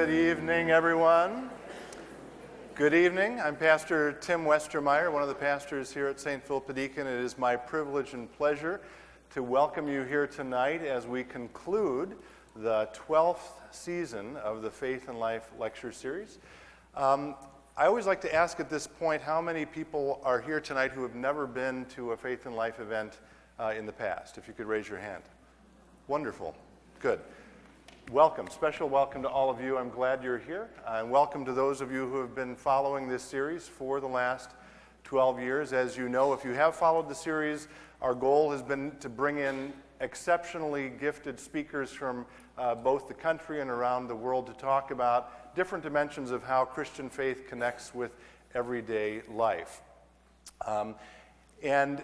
Good evening, everyone. Good evening. I'm Pastor Tim Westermeyer, one of the pastors here at St. Philip Deacon. It is my privilege and pleasure to welcome you here tonight as we conclude the 12th season of the Faith and Life Lecture Series. I always like to ask at this point how many people are here tonight who have never been to a Faith and Life event in the past. If you could raise your hand. Wonderful. Good. Welcome. Special welcome to all of you. I'm glad you're here. And welcome to those of you who have been following this series for the last 12 years. As you know, if you have followed the series, our goal has been to bring in exceptionally gifted speakers from both the country and around the world to talk about different dimensions of how Christian faith connects with everyday life. And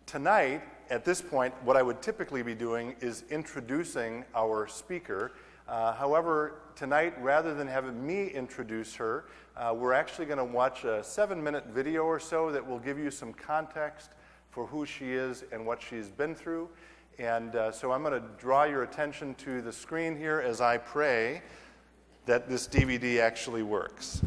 tonight, at this point, what I would typically be doing is introducing our speaker. However, tonight, rather than having me introduce her, we're actually going to watch a 7-minute video or so that will give you some context for who she is and what she's been through. And so I'm going to draw your attention to the screen here as I pray that this DVD actually works.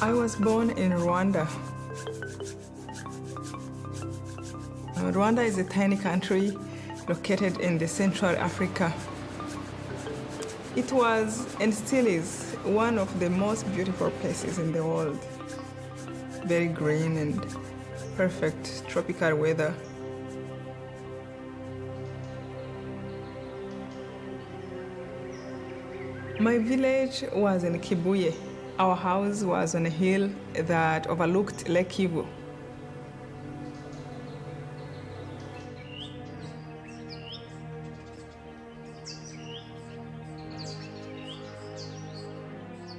I was born in Rwanda. Rwanda is a tiny country located in the Central Africa. It was and still is one of the most beautiful places in the world. Very green and perfect tropical weather. My village was in Kibuye. Our house was on a hill that overlooked Lake Kivu.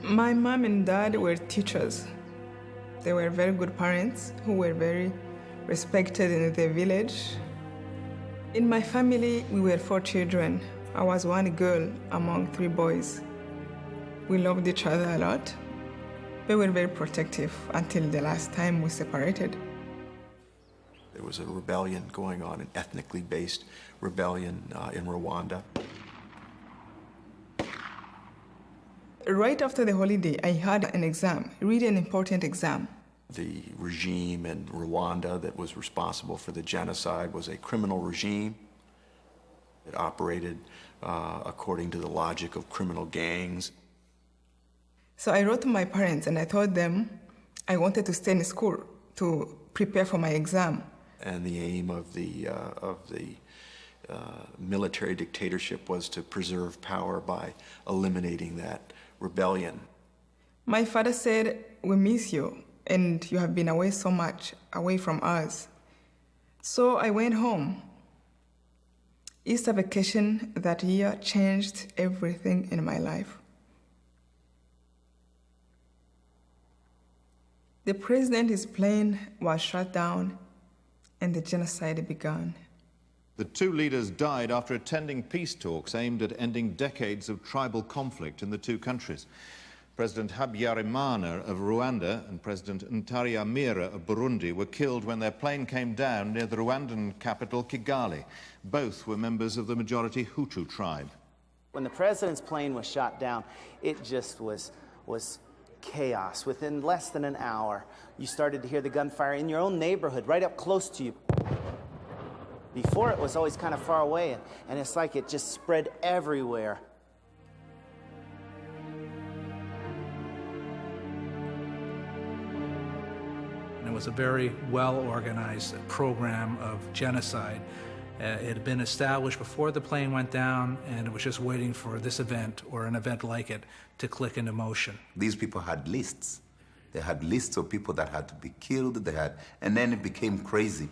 My mom and dad were teachers. They were very good parents who were very respected in the village. In my family, we were 4 children. I was one girl among 3 boys. We loved each other a lot. We were very protective until the last time we separated. There was a rebellion going on, an ethnically based rebellion in Rwanda. Right after the holiday, I had an exam, really an important exam. The regime in Rwanda that was responsible for the genocide was a criminal regime. It operated according to the logic of criminal gangs. So I wrote to my parents and I told them I wanted to stay in school to prepare for my exam. And the aim of the military dictatorship was to preserve power by eliminating that rebellion. My father said, "We miss you, and you have been away so much, away from us." So I went home. Easter vacation that year changed everything in my life. The president's plane was shut down and the genocide began. The 2 leaders died after attending peace talks aimed at ending decades of tribal conflict in the 2 countries. President Habyarimana of Rwanda and President Ntaryamira of Burundi were killed when their plane came down near the Rwandan capital, Kigali. Both were members of the majority Hutu tribe. When the president's plane was shot down, it just was chaos. Within less than an hour, you started to hear the gunfire in your own neighborhood, right up close to you. Before, it was always kind of far away, and it's like it just spread everywhere. And it was a very well-organized program of genocide. It had been established before the plane went down, and it was just waiting for this event or an event like it to click into motion. These people had lists. They had lists of people that had to be killed. And then it became crazy.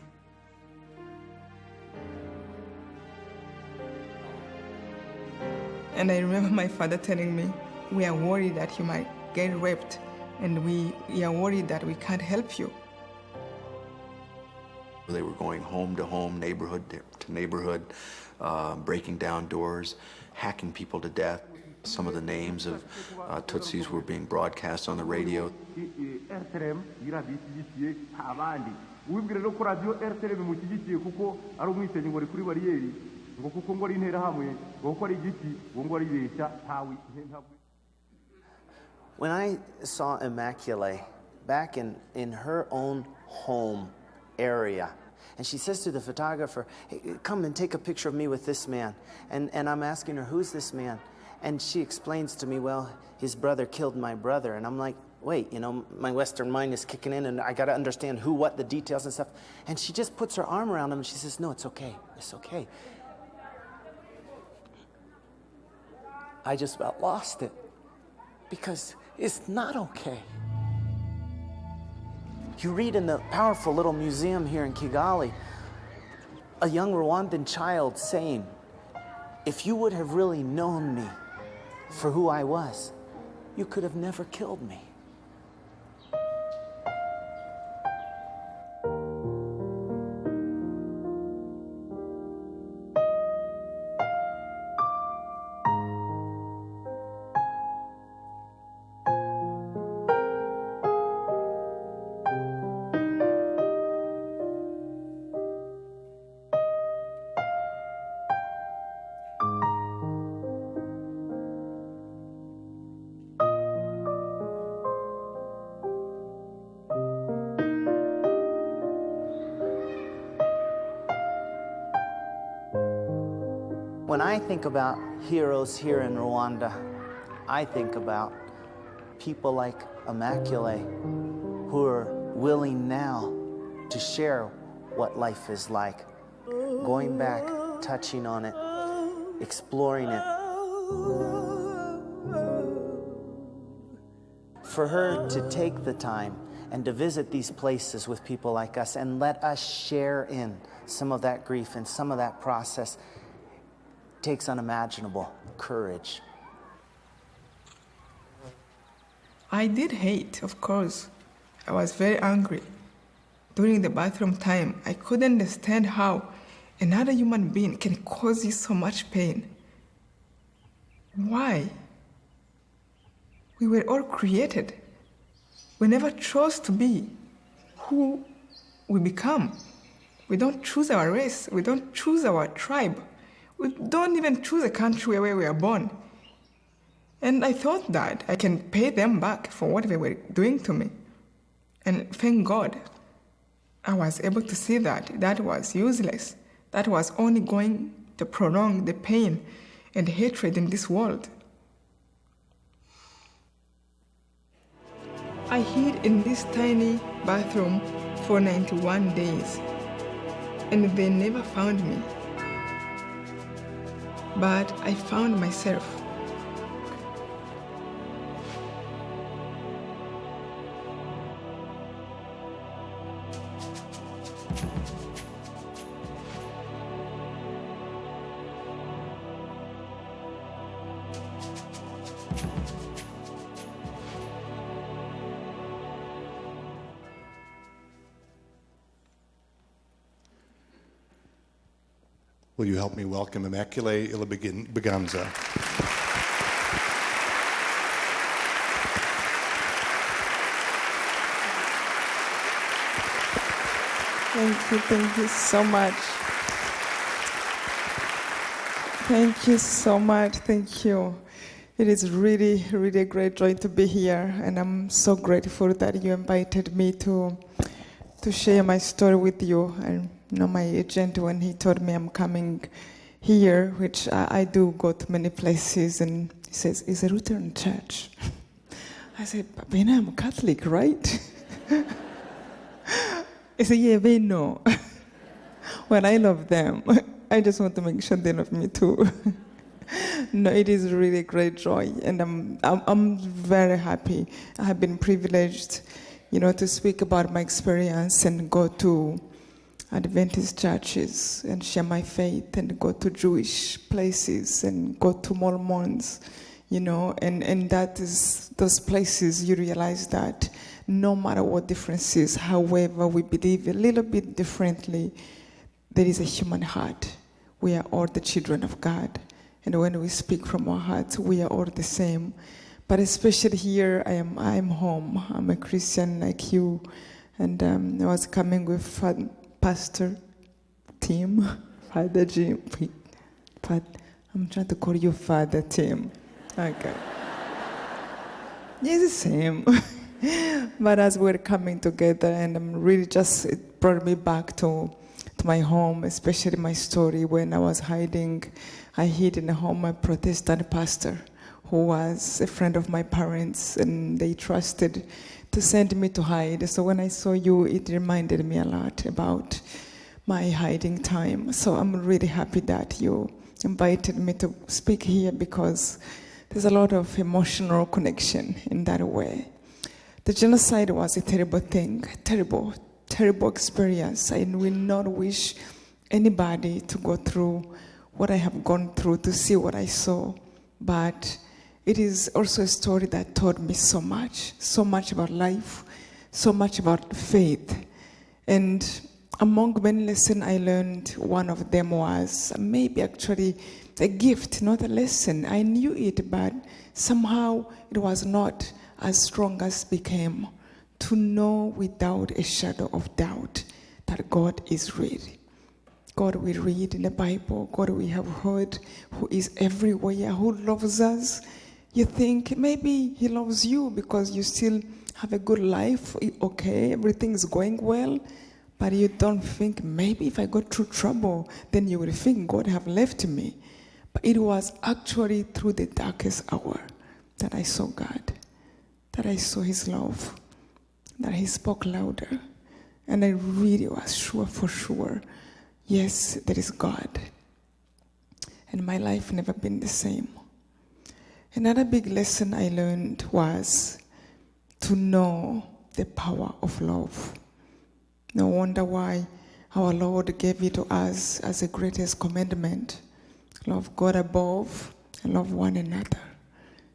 And I remember my father telling me, we are worried that you might get raped, and we are worried that we can't help you. They were going home to home, neighborhood to neighborhood, breaking down doors, hacking people to death. Some of the names of Tutsis were being broadcast on the radio. When I saw Immaculee back in her own home area, and she says to the photographer, hey, come and take a picture of me with this man. And I'm asking her, who's this man? And she explains to me, well, his brother killed my brother. And I'm like, wait, you know, my Western mind is kicking in, and I got to understand who, what, the details and stuff. And she just puts her arm around him, and she says, no, it's okay. It's okay. I just about lost it, because it's not okay. You read in the powerful little museum here in Kigali, a young Rwandan child saying, if you would have really known me for who I was, you could have never killed me. When I think about heroes here in Rwanda, I think about people like Immaculee, who are willing now to share what life is like, going back, touching on it, exploring it. For her to take the time and to visit these places with people like us and let us share in some of that grief and some of that process takes unimaginable courage. I did hate, of course. I was very angry. During the bathroom time, I couldn't understand how another human being can cause you so much pain. Why? We were all created. We never chose to be who we become. We don't choose our race. We don't choose our tribe. We don't even choose a country where we are born. And I thought that I can pay them back for what they were doing to me. And thank God, I was able to see that that was useless. That was only going to prolong the pain and hatred in this world. I hid in this tiny bathroom for 91 days, and they never found me. But I found myself. Will you help me welcome Immaculee Ilibagiza? Thank you so much. Thank you so much, thank you. It is really, really a great joy to be here, and I'm so grateful that you invited me to share my story with you. And you know, my agent, when he told me I'm coming here, which I do go to many places, and he says, "Is a Lutheran church?" I said, "But I'm Catholic, right?" He said, "Yeah, they know." Well, I love them. I just want to make sure they love me too. No, it is really a great joy, and I'm very happy. I have been privileged, you know, to speak about my experience and go to Adventist churches and share my faith and go to Jewish places and go to Mormons, and that is those places you realize that no matter what differences, however we believe a little bit differently, there is a human heart. We are all the children of God. And when we speak from our hearts, we are all the same. But especially here, I'm home. I'm a Christian like you. And I was coming with Pastor Tim, Father Jim. I'm trying to call you Father Tim. Okay. It's the same. But as we're coming together, and I'm really it brought me back to my home, especially my story when I was hiding. I hid in a home, a Protestant pastor who was a friend of my parents, and they trusted to send me to hide. So when I saw you, it reminded me a lot about my hiding time. So I'm really happy that you invited me to speak here, because there's a lot of emotional connection in that way. The genocide was a terrible thing, terrible experience. I will not wish anybody to go through what I have gone through, to see what I saw. But it is also a story that taught me so much about life, so much about faith. And among many lessons I learned, one of them was maybe actually a gift, not a lesson. I knew it, but somehow it was not as strong as it became, to know without a shadow of doubt that God is real. God we read in the Bible, God we have heard, who is everywhere, who loves us. You think maybe he loves you because you still have a good life, okay, everything is going well, but you don't think maybe if I go through trouble, then you will think God have left me. But it was actually through the darkest hour that I saw God, that I saw his love, that he spoke louder. And I really was sure, for sure, yes, there is God. And my life never been the same. Another big lesson I learned was to know the power of love. No wonder why our Lord gave it to us as the greatest commandment. Love God above and love one another.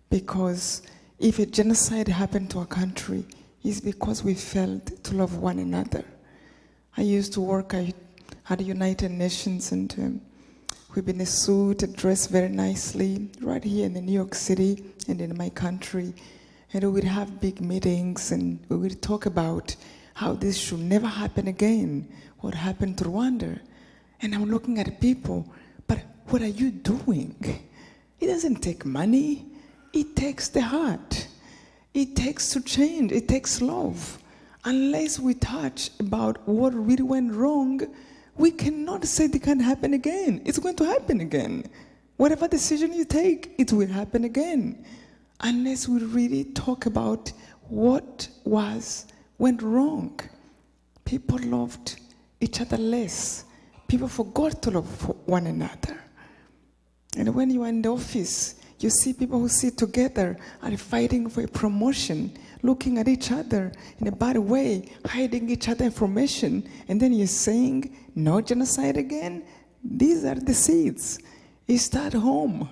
Because if a genocide happened to a country, it's because we failed to love one another. I used to work at the United Nations, and we've been in a suit, dressed very nicely, right here in New York City and in my country. And we would have big meetings, and we would talk about how this should never happen again, what happened to Rwanda. And I'm looking at people, but what are you doing? It doesn't take money. It takes the heart. It takes to change. It takes love. Unless we touch about what really went wrong, we cannot say it can happen again. It's going to happen again. Whatever decision you take, it will happen again. Unless we really talk about what went wrong. People loved each other less. People forgot to love one another. And when you are in the office, you see people who sit together are fighting for a promotion, looking at each other in a bad way, hiding each other information, and then you're saying, no genocide again? These are the seeds. It starts home.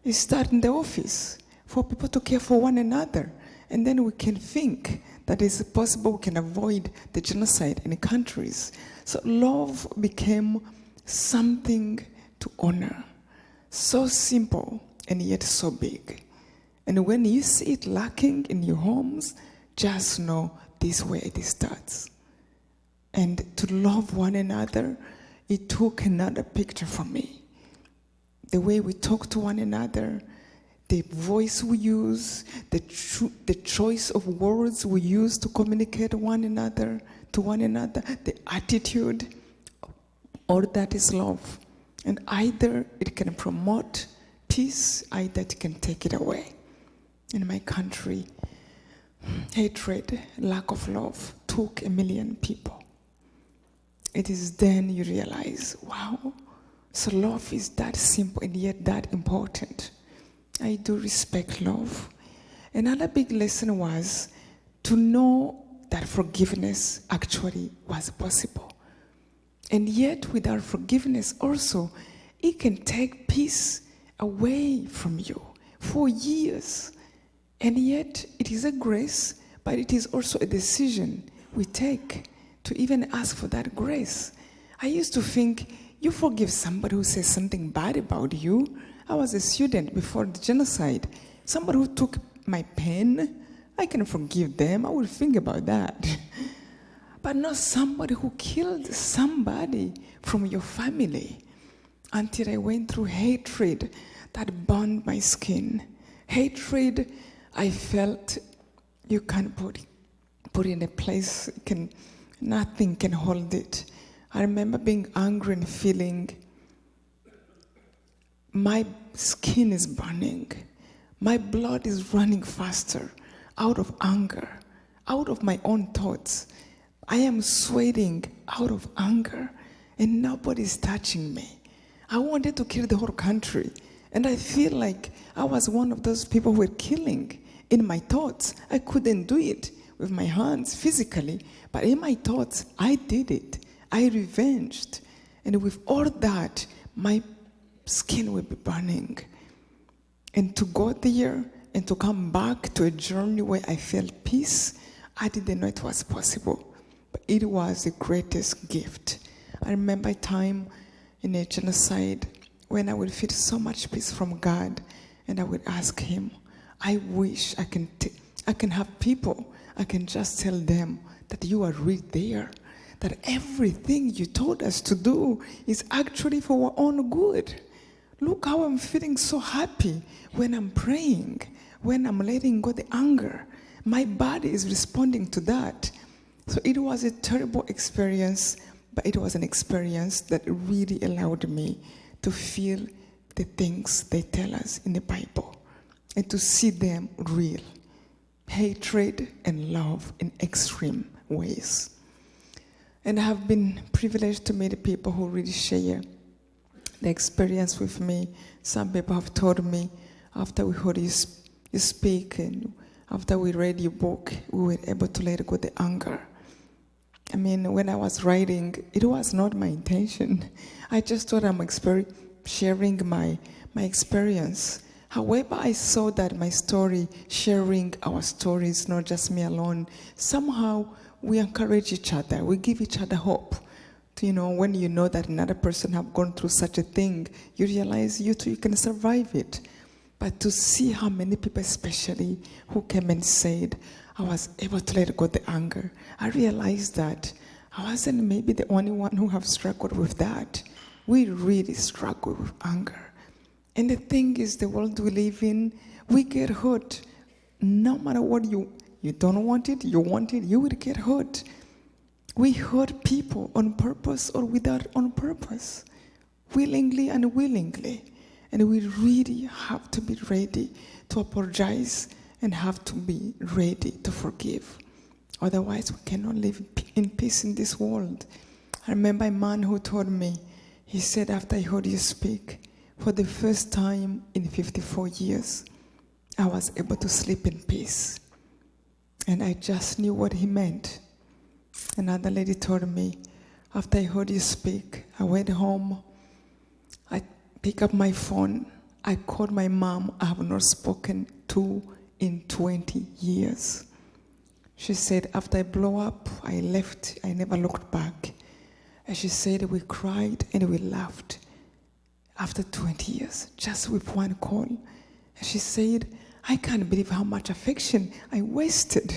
It starts in the office, for people to care for one another. And then we can think that it's possible we can avoid the genocide in countries. So love became something to honor. So simple and yet so big. And when you see it lacking in your homes, just know this way it starts. And to love one another, it took another picture for me. The way we talk to one another, the voice we use, the choice of words we use to communicate to one another, the attitude, all that is love. And either it can promote peace, either it can take it away. In my country, hatred, lack of love took 1 million people. It is then you realize, wow, so love is that simple and yet that important. I do respect love. Another big lesson was to know that forgiveness actually was possible. And yet, without forgiveness also, it can take peace away from you for years. And yet, it is a grace, but it is also a decision we take to even ask for that grace. I used to think, you forgive somebody who says something bad about you. I was a student before the genocide. Somebody who took my pen, I can forgive them. I will think about that. But not somebody who killed somebody from your family. Until I went through hatred that burned my skin. Hatred, I felt you can't put in a place, nothing can hold it. I remember being angry and feeling my skin is burning. My blood is running faster out of anger, out of my own thoughts. I am sweating out of anger and nobody's touching me. I wanted to kill the whole country. And I feel like I was one of those people who were killing in my thoughts. I couldn't do it with my hands physically, but in my thoughts, I did it. I revenged. And with all that, my skin will be burning. And to go there and to come back to a journey where I felt peace, I didn't know it was possible. But it was the greatest gift. I remember a time in a genocide when I would feel so much peace from God, and I would ask Him, I wish I can have people, I can just tell them that you are right there, that everything you told us to do is actually for our own good. Look how I'm feeling so happy when I'm praying, when I'm letting go the anger. My body is responding to that. So it was a terrible experience, but it was an experience that really allowed me to feel the things they tell us in the Bible and to see them real. Hatred and love in extreme ways. And I have been privileged to meet people who really share the experience with me. Some people have told me after we heard you speak and after we read your book, we were able to let go the anger. I mean, when I was writing, it was not my intention. I just thought I'm sharing my experience. However, I saw that my story, sharing our stories, not just me alone, somehow we encourage each other. We give each other hope. When you know that another person have gone through such a thing, you realize you too, you can survive it. But to see how many people, especially, who came and said, I was able to let go the anger, I realized that I wasn't maybe the only one who have struggled with that. We really struggle with anger. And the thing is, the world we live in, we get hurt. No matter what you don't want it, you want it, you will get hurt. We hurt people on purpose or without on purpose, willingly and unwillingly. And we really have to be ready to apologize and have to be ready to forgive. Otherwise, we cannot live in peace in this world. I remember a man who told me, he said, after I heard you speak, for the first time in 54 years, I was able to sleep in peace. And I just knew what he meant. Another lady told me, after I heard you speak, I went home, I picked up my phone, I called my mom I have not spoken to in 20 years. She said, after I blew up, I left, I never looked back. And she said, we cried and we laughed after 20 years, just with one call. And she said, I can't believe how much affection I wasted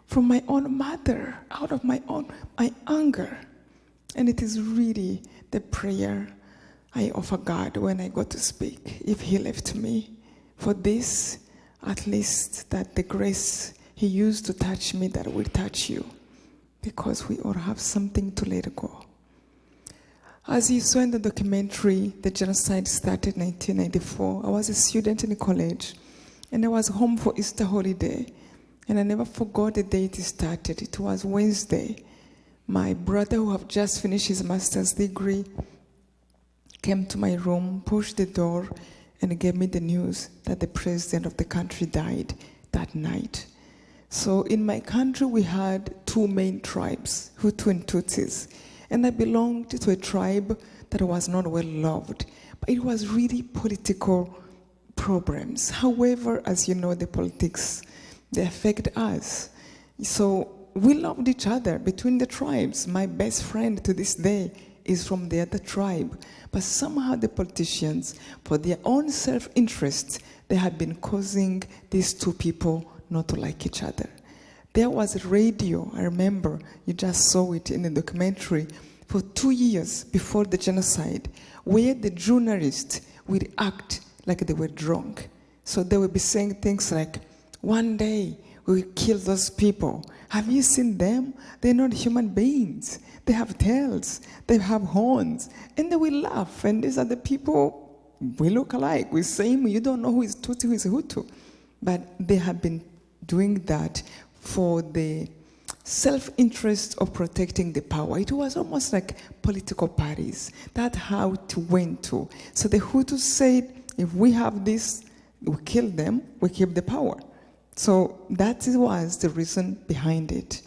from my own mother, out of my anger. And it is really the prayer I offer God when I go to speak. If He left me for this, at least that the grace He used to touch me, that will touch you. Because we all have something to let go. As you saw in the documentary, the genocide started in 1994. I was a student in college, and I was home for Easter holiday. And I never forgot the day it started. It was Wednesday. My brother, who had just finished his master's degree, came to my room, pushed the door, and gave me the news that the president of the country died that night. So in my country, we had two main tribes, Hutu and Tutsis. And I belonged to a tribe that was not well loved. But it was really political problems. However, as you know, the politics, they affect us. So we loved each other between the tribes. My best friend to this day is from the other tribe. But somehow the politicians, for their own self-interest, they have been causing these two people not to like each other. There was a radio, I remember, you just saw it in the documentary, for 2 years before the genocide, where the journalists would act like they were drunk. So they would be saying things like, one day we will kill those people. Have you seen them? They're not human beings. They have tails, they have horns, and they will laugh. And these are the people, we look alike. We same, you don't know who is Tutsi, who is Hutu. But they have been doing that for the self-interest of protecting the power. It was almost like political parties. That's how it went to. So the Hutus said, if we have this, we kill them, we keep the power. So that was the reason behind it.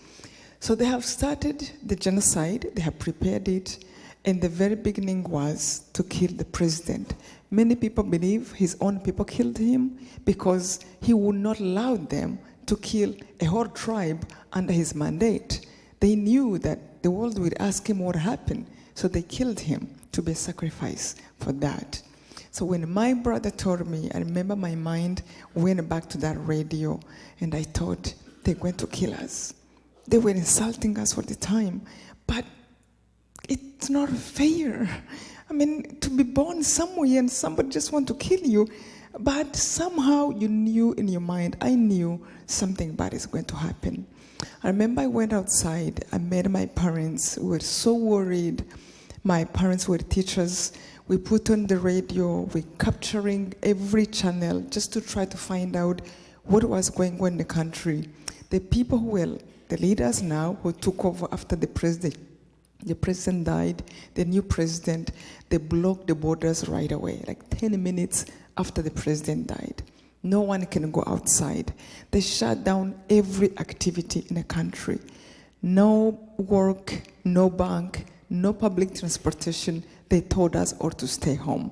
So they have started the genocide, they have prepared it, and the very beginning was to kill the president. Many people believe his own people killed him because he would not allow them to kill a whole tribe under his mandate. They knew that the world would ask him what happened, so they killed him to be a sacrifice for that. So when my brother told me, I remember my mind went back to that radio, and I thought, they're going to kill us. They were insulting us all the time, but it's not fair. I mean, to be born somewhere and somebody just want to kill you, but somehow you knew in your mind, I knew something bad is going to happen. I remember I went outside, I met my parents, we were so worried. My parents were teachers. We put on the radio, we capturing every channel just to try to find out what was going on in the country. The people who were the leaders now, who took over after the president died, the new president, they blocked the borders right away, like 10 minutes after the president died. No one can go outside. They shut down every activity in the country. No work, no bank, no public transportation. They told us all to stay home.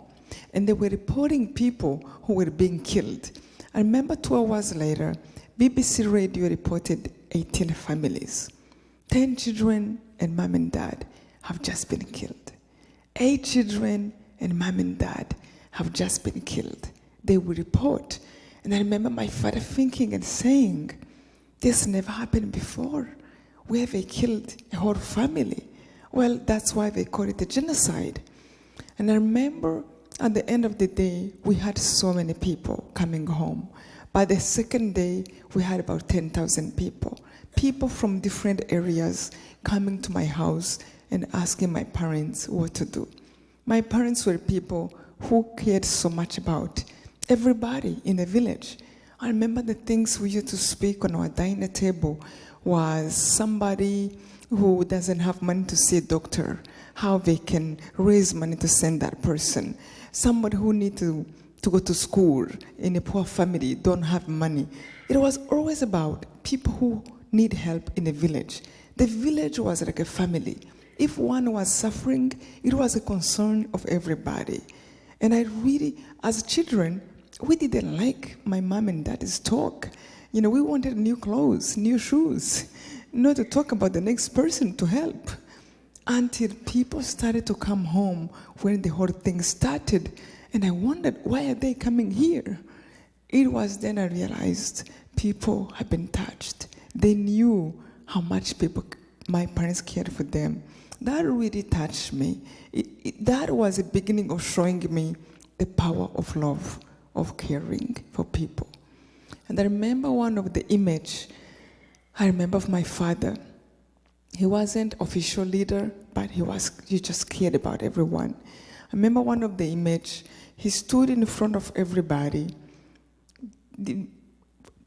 And they were reporting people who were being killed. I remember 2 hours later, BBC Radio reported 18 families. 10 children and mom and dad have just been killed. 8 children and mom and dad have just been killed. They will report. And I remember my father thinking and saying, this never happened before, where they killed a whole family. Well, that's why they call it a genocide. And I remember at the end of the day, we had so many people coming home. By the second day, we had about 10,000 people. People from different areas coming to my house and asking my parents what to do. My parents were people who cared so much about everybody in the village. I remember the things we used to speak on our dinner table was somebody who doesn't have money to see a doctor, how they can raise money to send that person. Somebody who needs to go to school in a poor family, don't have money. It was always about people who need help in the village. The village was like a family. If one was suffering, it was a concern of everybody. And I really, as children, we didn't like my mom and dad's talk. You know, we wanted new clothes, new shoes, not to talk about the next person to help. Until people started to come home when the whole thing started. And I wondered, why are they coming here? It was then I realized people have been touched. They knew how much my parents cared for them. That really touched me. That was the beginning of showing me the power of love, of caring for people. And I remember one of the image, I remember of my father. He wasn't official leader, but he just cared about everyone. I remember one of the image, he stood in front of everybody. The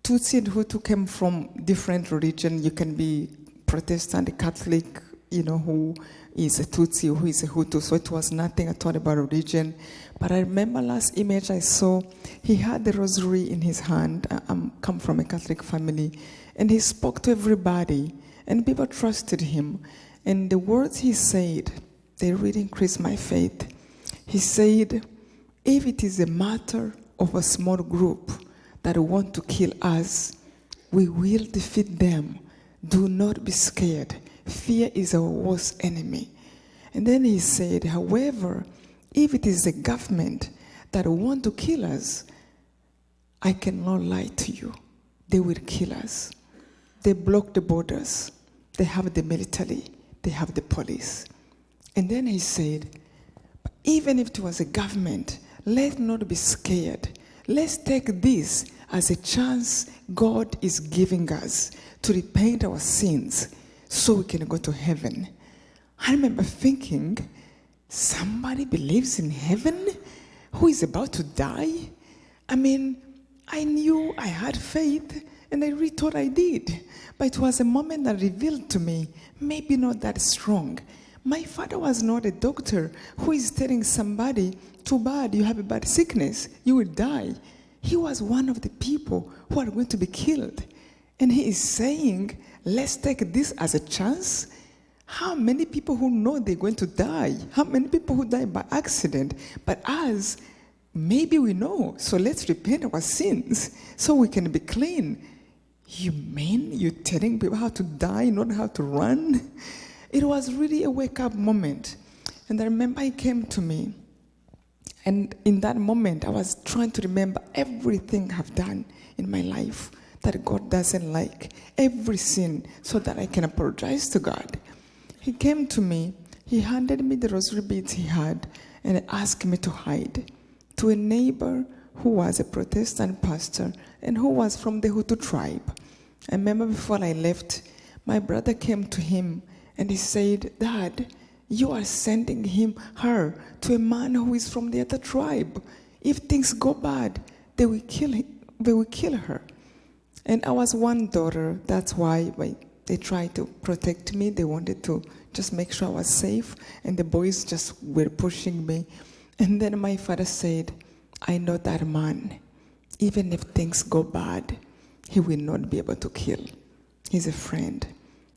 Tutsi and Hutu came from different religion. You can be Protestant, Catholic, who is a Tutsi, who is a Hutu. So it was nothing at all about religion. But I remember last image I saw, he had the rosary in his hand. I come from a Catholic family. And he spoke to everybody. And people trusted him. And the words he said, they really increased my faith. He said, if it is a matter of a small group that want to kill us, we will defeat them. Do not be scared. Fear is our worst enemy. And then he said, however, if it is the government that want to kill us, I cannot lie to you. They will kill us. They block the borders. They have the military. They have the police. And then he said, even if it was a government, let's not be scared. Let's take this as a chance God is giving us to repent our sins so we can go to heaven. I remember thinking, somebody believes in heaven who is about to die? I mean, I knew I had faith, and I really thought I did. But it was a moment that revealed to me, maybe not that strong. My father was not a doctor who is telling somebody, too bad, you have a bad sickness, you will die. He was one of the people who are going to be killed. And he is saying, let's take this as a chance. How many people who know they're going to die? How many people who die by accident? But us, maybe we know. So let's repent our sins so we can be clean. You mean you're telling people how to die, not how to run? It was really a wake-up moment. And I remember he came to me. And in that moment, I was trying to remember everything I've done in my life that God doesn't like. Every sin, so that I can apologize to God. He came to me. He handed me the rosary beads he had and asked me to hide to a neighbor who was a Protestant pastor and who was from the Hutu tribe. I remember before I left, my brother came to him and he said, Dad, you are sending her to a man who is from the other tribe. If things go bad, they will kill her. And I was one daughter. That's why they tried to protect me. They wanted to just make sure I was safe. And the boys just were pushing me. And then my father said, I know that man. Even if things go bad, he will not be able to kill. He's a friend.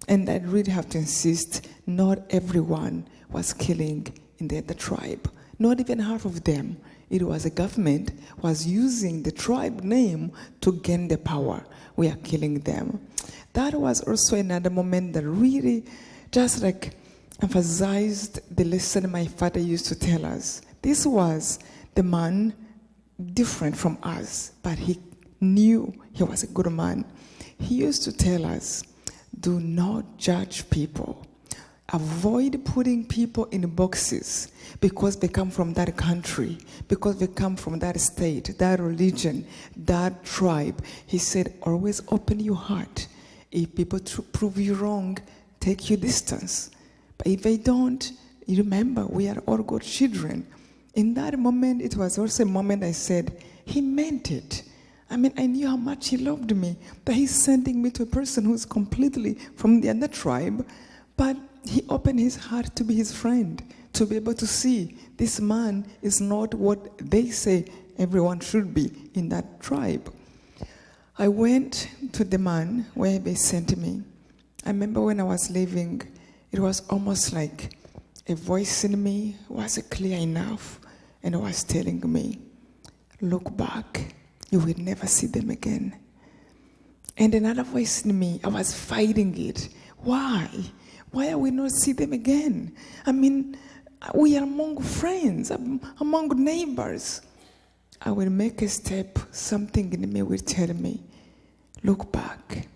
And I really have to insist, not everyone was killing in the other tribe. Not even half of them. It was the government was using the tribe name to gain the power. We are killing them. That was also another moment that really just like emphasized the lesson my father used to tell us. This was the man different from us, but he knew he was a good man. He used to tell us, do not judge people. Avoid putting people in boxes because they come from that country, because they come from that state, that religion, that tribe. He said, always open your heart. If people prove you wrong, take your distance. But if they don't, remember, we are all God's children. In that moment, it was also a moment I said, he meant it. I mean, I knew how much he loved me, but he's sending me to a person who's completely from the other tribe. But he opened his heart to be his friend, to be able to see this man is not what they say everyone should be in that tribe. I went to the man where they sent me. I remember when I was leaving, it was almost like a voice in me was clear enough, and it was telling me, look back, you will never see them again. And another voice in me, I was fighting it. Why? Why are we not see them again? I mean, we are among friends, among neighbors. I will make a step, something in me will tell me, look back,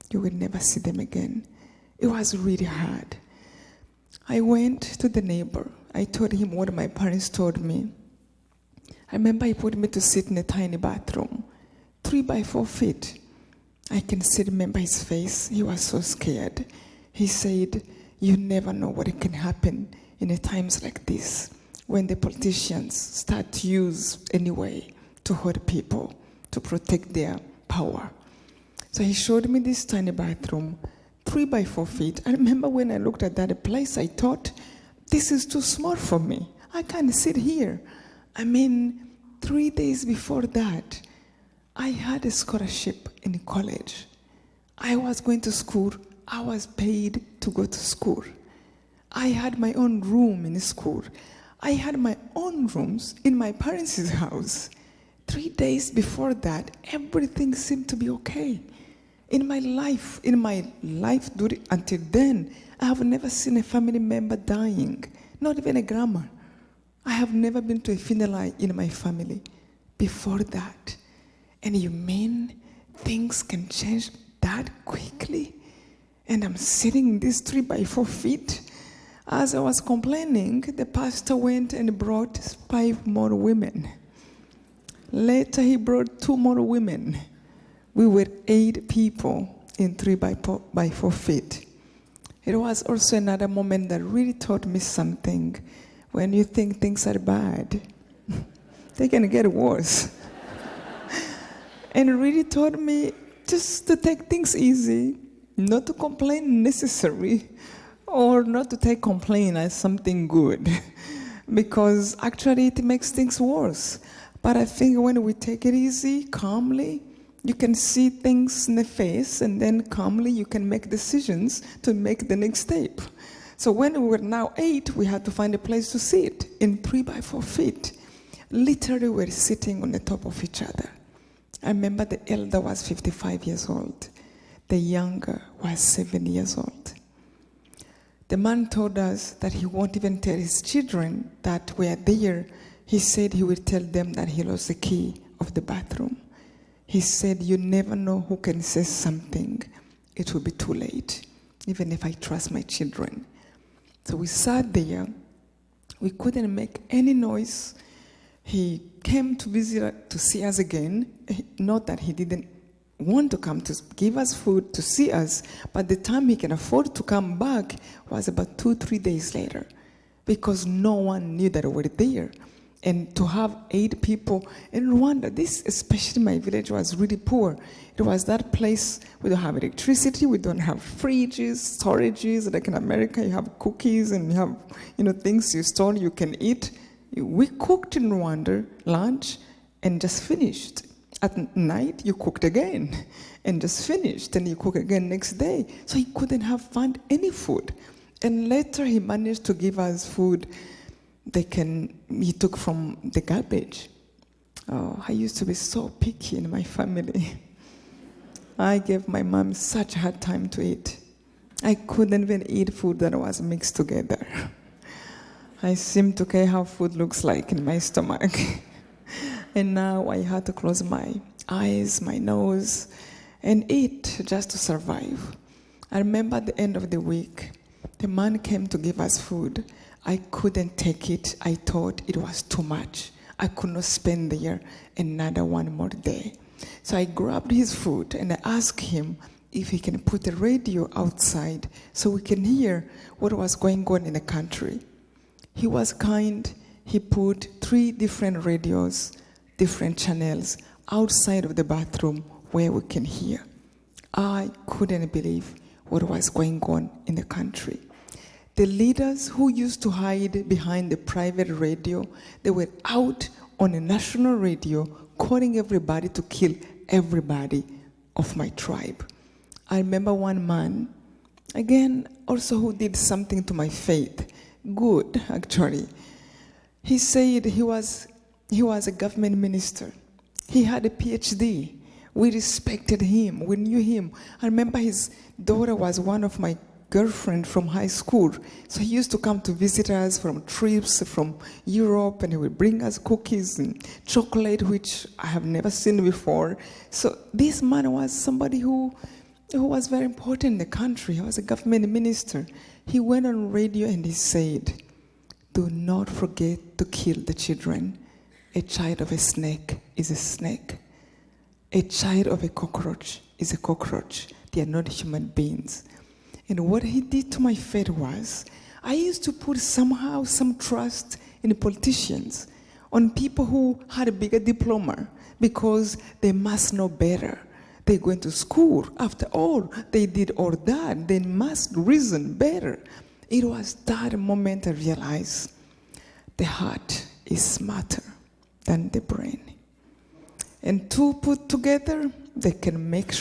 you will never see them again. It was really hard. I went to the neighbor. I told him what my parents told me. I remember he put me to sit in a tiny bathroom, 3 by 4 feet. I can still remember his face. He was so scared. He said, you never know what can happen in a times like this, when the politicians start to use any way to hurt people, to protect their power. So he showed me this tiny bathroom, 3 by 4 feet. I remember when I looked at that place, I thought, this is too small for me. I can't sit here. I mean, 3 days before that, I had a scholarship in college. I was going to school. I was paid to go to school. I had my own room in school. I had my own rooms in my parents' house. 3 days before that, everything seemed to be okay. In my life until then, I have never seen a family member dying, not even a grandma. I have never been to a funeral in my family before that. And you mean things can change that quickly? And I'm sitting in these 3x4 feet. As I was complaining, the pastor went and brought 5 more women. Later, he brought 2 more women. We were 8 people in 3x4 feet. It was also another moment that really taught me something. When you think things are bad, they can get worse. And it really taught me just to take things easy, not to complain necessary, or not to take complaint as something good, because actually it makes things worse. But I think when we take it easy, calmly, you can see things in the face, and then calmly you can make decisions to make the next step. So when we were now 8, we had to find a place to sit in 3x4 feet. Literally, we were sitting on the top of each other. I remember the elder was 55 years old. The younger was 7 years old. The man told us that he won't even tell his children that we are there. He said he will tell them that he lost the key of the bathroom. He said, you never know who can say something. It will be too late, even if I trust my children. So we sat there. We couldn't make any noise. He came to visit, to see us again. Not that he didn't want to come to give us food, to see us, but the time he can afford to come back was about 2-3 days later, because no one knew that we were there. And to have 8 people in Rwanda, this, especially my village, was really poor. It was that place, we don't have electricity, we don't have fridges, storages, like in America, you have cookies and you have, things you store, you can eat. We cooked in Rwanda lunch and just finished. At night, you cooked again and just finished, and you cook again next day. So he couldn't find any food. And later he managed to give us food he took from the garbage. Oh, I used to be so picky in my family. I gave my mom such a hard time to eat. I couldn't even eat food that was mixed together. I seemed to care how food looks like in my stomach. And now I had to close my eyes, my nose, and eat just to survive. I remember at the end of the week, the man came to give us food. I couldn't take it. I thought it was too much. I could not spend there another one more day. So I grabbed his food and I asked him if he can put a radio outside so we can hear what was going on in the country. He was kind. He put 3 different radios, different channels outside of the bathroom where we can hear. I couldn't believe what was going on in the country. The leaders who used to hide behind the private radio, they were out on a national radio calling everybody to kill everybody of my tribe. I remember one man, again, also who did something to my faith. Good, actually. He said he was a government minister. He had a PhD. We respected him. We knew him. I remember his daughter was one of my girlfriend from high school. So he used to come to visit us from trips from Europe, and he would bring us cookies and chocolate, which I have never seen before. So this man was somebody who was very important in the country. He was a government minister. He went on radio and he said, do not forget to kill the children. A child of a snake is a snake. A child of a cockroach is a cockroach. They are not human beings. And what he did to my faith was, I used to put somehow some trust in politicians, on people who had a bigger diploma, because they must know better. They went to school. After all, they did all that. They must reason better. It was that moment I realized the heart is smarter than the brain. And two put together, they can make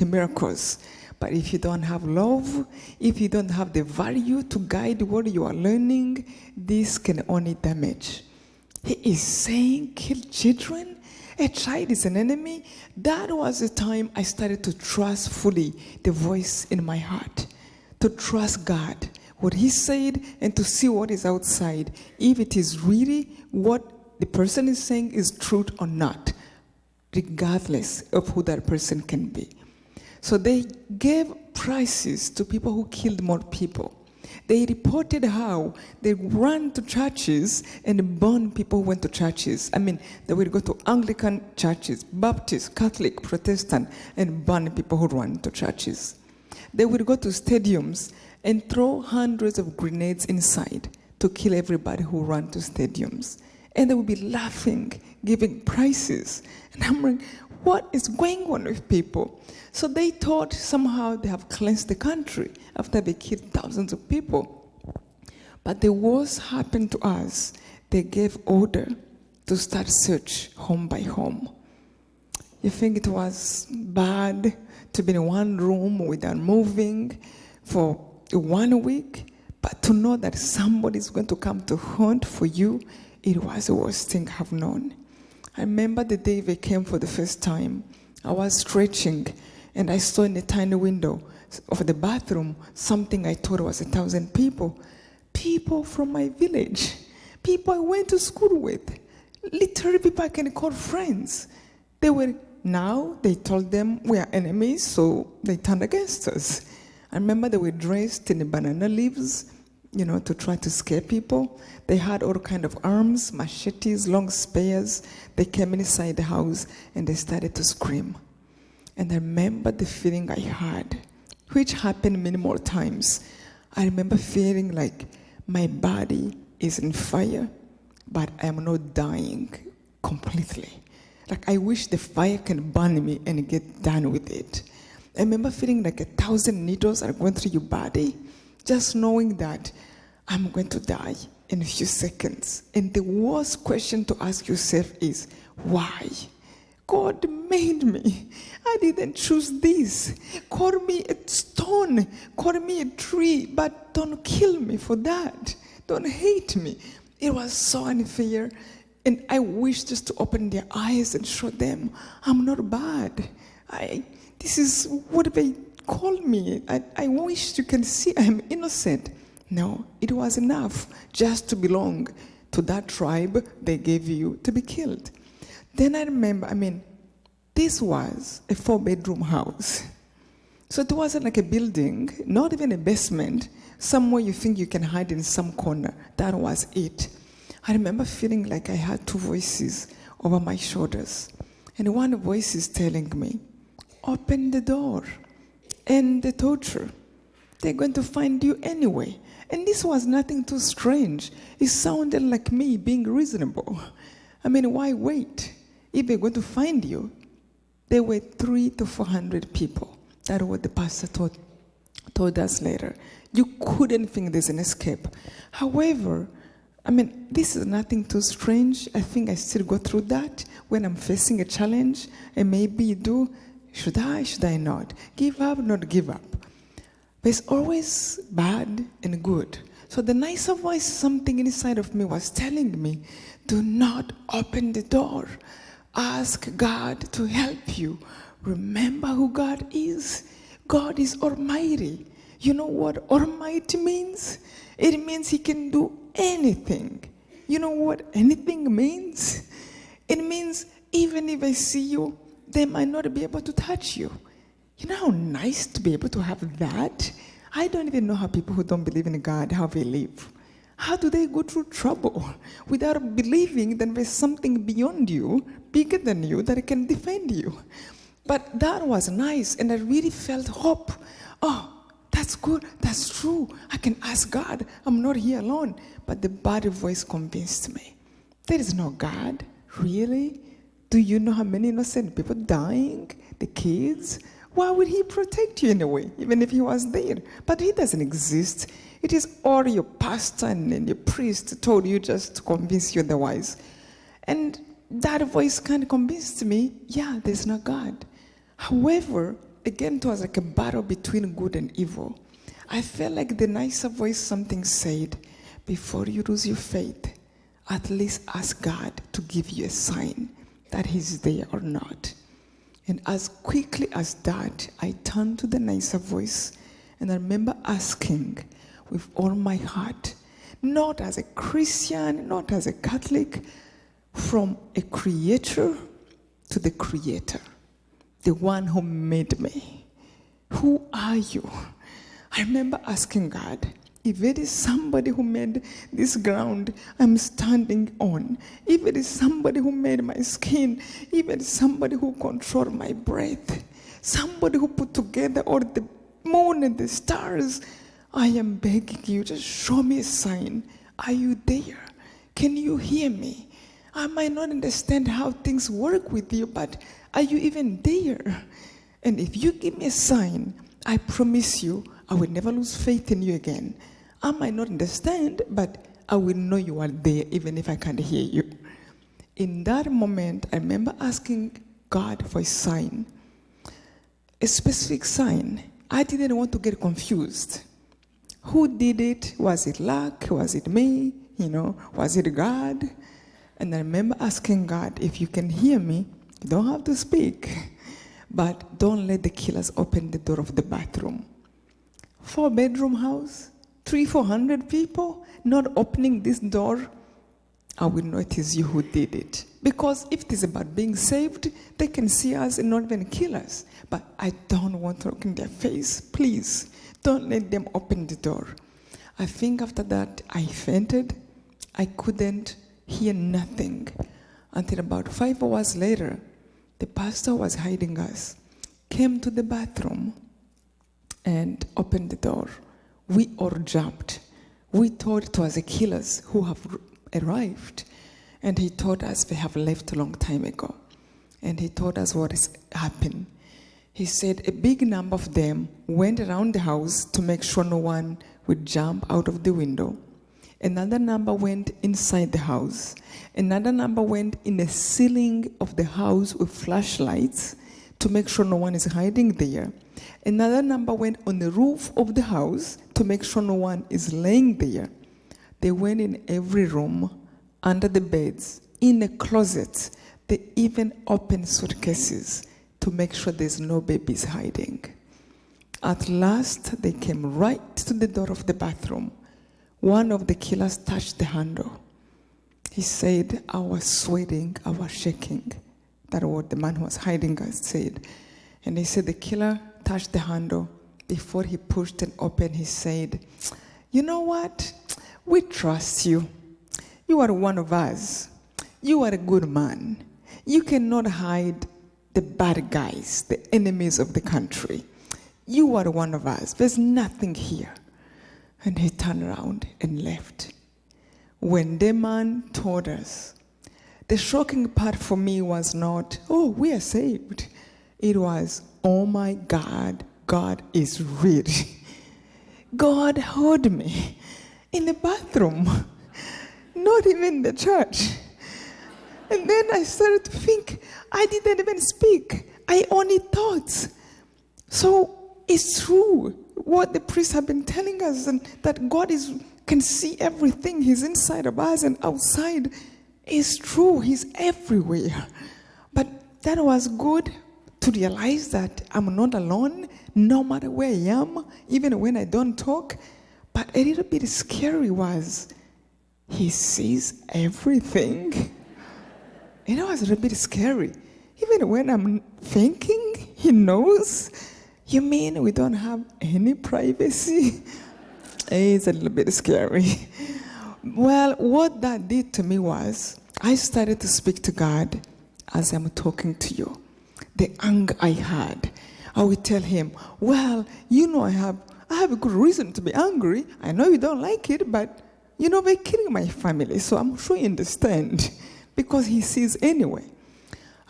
miracles. But if you don't have love, if you don't have the value to guide what you are learning, this can only damage. He is saying, kill children? A child is an enemy? That was the time I started to trust fully the voice in my heart, to trust God, what He said, and to see what is outside, if it is really what the person is saying is truth or not, regardless of who that person can be. So they gave prizes to people who killed more people. They reported how they ran to churches and burned people who went to churches. I mean, they would go to Anglican churches, Baptist, Catholic, Protestant, and burn people who ran to churches. They would go to stadiums and throw hundreds of grenades inside to kill everybody who ran to stadiums. And they would be laughing, giving prizes. And I'm like, what is going on with people? So they thought somehow they have cleansed the country after they killed thousands of people. But the worst happened to us. They gave order to start search home by home. You think it was bad to be in one room without moving for 1 week, but to know that somebody is going to come to hunt for you, it was the worst thing I've known. I remember the day they came for the first time. I was stretching, and I saw in the tiny window of the bathroom something I thought was 1,000 people. People from my village. People I went to school with. Literally people I can call friends. They told them we are enemies, so they turned against us. I remember they were dressed in banana leaves, to try to scare people. They had all kind of arms, machetes, long spears. They came inside the house and they started to scream. And I remember the feeling I had, which happened many more times. I remember feeling like my body is in fire, but I am not dying completely. Like I wish the fire can burn me and get done with it. I remember feeling like 1,000 needles are going through your body, just knowing that I'm going to die in a few seconds. And the worst question to ask yourself is, why? God made me. I didn't choose this. Call me a stone, call me a tree, but don't kill me for that. Don't hate me. It was so unfair. And I wish just to open their eyes and show them I'm not bad. This is what they call me. I wish you can see I'm innocent. No, it was enough just to belong to that tribe they gave you to be killed. Then I remember, this was a 4-bedroom house. So it wasn't like a building, not even a basement, somewhere you think you can hide in some corner. That was it. I remember feeling like I had 2 voices over my shoulders. And one voice is telling me, open the door, end the torture. They're going to find you anyway. And this was nothing too strange. It sounded like me being reasonable. Why wait? If they're going to find you, there were 300 to 400 people. That's what the pastor told us later. You couldn't think there's an escape. However, this is nothing too strange. I think I still go through that when I'm facing a challenge. And maybe you do. Should I not? Give up, not give up. There's always bad and good. So the nicer voice, something inside of me was telling me, do not open the door. Ask God to help you. Remember who God is. God is almighty. You know what almighty means? It means He can do anything. You know what anything means? It means even if I see you, they might not be able to touch you. You know how nice to be able to have that? I don't even know how people who don't believe in God, how they live. How do they go through trouble without believing that there's something beyond you, bigger than you, that can defend you? But that was nice, and I really felt hope. Oh, that's good, that's true. I can ask God, I'm not here alone. But the bad voice convinced me. There is no God, really? Do you know how many innocent people dying? The kids? Why would He protect you anyway, even if He was there? But He doesn't exist. It is all your pastor and your priest told you just to convince you otherwise. And that voice kind of convinced me, yeah, there's no God. However, again, it was like a battle between good and evil. I felt like the nicer voice, something said, before you lose your faith, at least ask God to give you a sign that he's there or not. And as quickly as that, I turned to the nicer voice, and I remember asking with all my heart, not as a Christian, not as a Catholic, from a creator to the creator, the one who made me. Who are you? I remember asking God, if it is somebody who made this ground I'm standing on, if it is somebody who made my skin, if it is somebody who controlled my breath, somebody who put together all the moon and the stars, I am begging you, just show me a sign. Are you there? Can you hear me? I might not understand how things work with you, but are you even there? And if you give me a sign, I promise you, I will never lose faith in you again. I might not understand, but I will know you are there even if I can't hear you. In that moment, I remember asking God for a sign, a specific sign. I didn't want to get confused. Who did it? Was it luck? Was it me? Was it God? And I remember asking God, if you can hear me, you don't have to speak, but don't let the killers open the door of the bathroom. 4-bedroom house, 300-400 people, not opening this door, I will know it is you who did it. Because if it is about being saved, they can see us and not even kill us. But I don't want to look in their face. Please, don't let them open the door. I think after that, I fainted. I couldn't hear nothing. Until about 5 hours later, the pastor was hiding us, came to the bathroom and opened the door. We all jumped. We thought it was the killers who have arrived. And he told us they have left a long time ago. And he told us what has happened. He said a big number of them went around the house to make sure no one would jump out of the window. Another number went inside the house. Another number went in the ceiling of the house with flashlights to make sure no one is hiding there. Another number went on the roof of the house to make sure no one is laying there. They went in every room, under the beds, in the closets. They even opened suitcases to make sure there's no babies hiding. At last, they came right to the door of the bathroom. One of the killers touched the handle. He said, I was sweating, I was shaking. That's what the man who was hiding us said. And he said the killer touched the handle. Before he pushed it open, he said, you know what? We trust you. You are one of us. You are a good man. You cannot hide the bad guys, the enemies of the country. You are one of us. There's nothing here. And he turned around and left. When the man told us, the shocking part for me was not, oh, we are saved. It was, oh my God, God is real. God heard me in the bathroom, not even the church. And then I started to think, I didn't even speak. I only thought. So it's true what the priests have been telling us, and that God can see everything. He's inside of us and outside. It's true. He's everywhere. But that was good to realize that I'm not alone, no matter where I am, even when I don't talk. But a little bit scary was, he sees everything. It was a little bit scary. Even when I'm thinking, he knows. You mean we don't have any privacy? It's a little bit scary. Well, what that did to me was, I started to speak to God as I'm talking to you. The anger I had, I would tell him, well, you know I have a good reason to be angry. I know you don't like it, but they're killing my family, so I'm sure you understand. Because he sees anyway.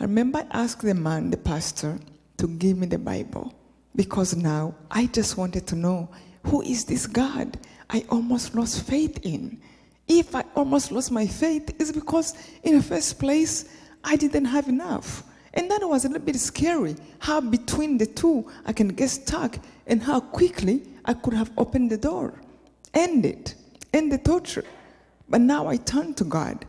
I remember I asked the man, the pastor, to give me the Bible. Because now I just wanted to know, who is this God I almost lost faith in? If I almost lost my faith, it's because in the first place, I didn't have enough. And that was a little bit scary, how between the two I can get stuck and how quickly I could have opened the door, end the torture. But now I turn to God.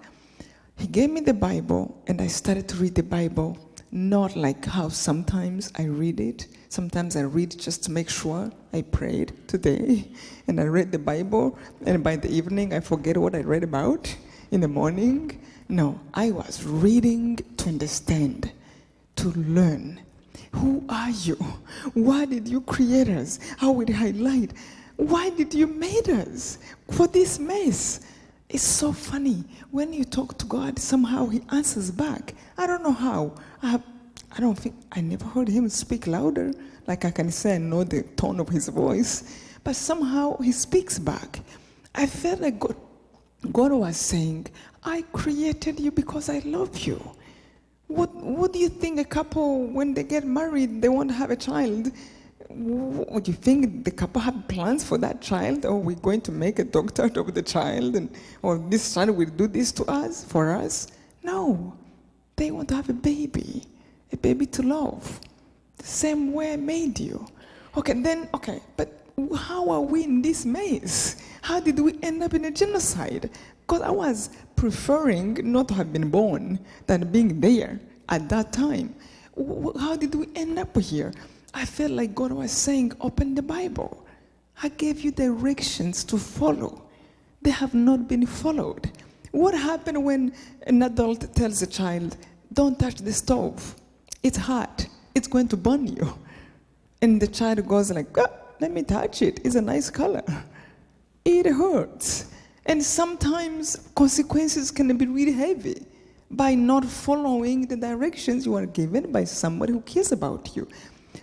He gave me the Bible, and I started to read the Bible, not like how sometimes I read it. Sometimes I read just to make sure. I prayed today, and I read the Bible, and by the evening I forget what I read about in the morning. No, I was reading to understand, to learn. Who are you? Why did you create us? I would highlight, why did you make us for this mess? It's so funny. When you talk to God, somehow he answers back. I don't know how. I never heard him speak louder. Like I can say I know the tone of his voice. But somehow he speaks back. I felt like God was saying, I created you because I love you. What do you think a couple, when they get married, they want to have a child? Would you think the couple have plans for that child? Or we're going to make a doctor out of the child? Or this child will do this to us, for us? No. They want to have a baby to love. The same way I made you. But how are we in this maze? How did we end up in a genocide? Because I was preferring not to have been born than being there at that time. How did we end up here? I felt like God was saying, open the Bible. I gave you directions to follow. They have not been followed. What happened when an adult tells a child, don't touch the stove? It's hot. It's going to burn you. And the child goes like, let me touch it. It's a nice color. It hurts. And sometimes consequences can be really heavy by not following the directions you are given by somebody who cares about you.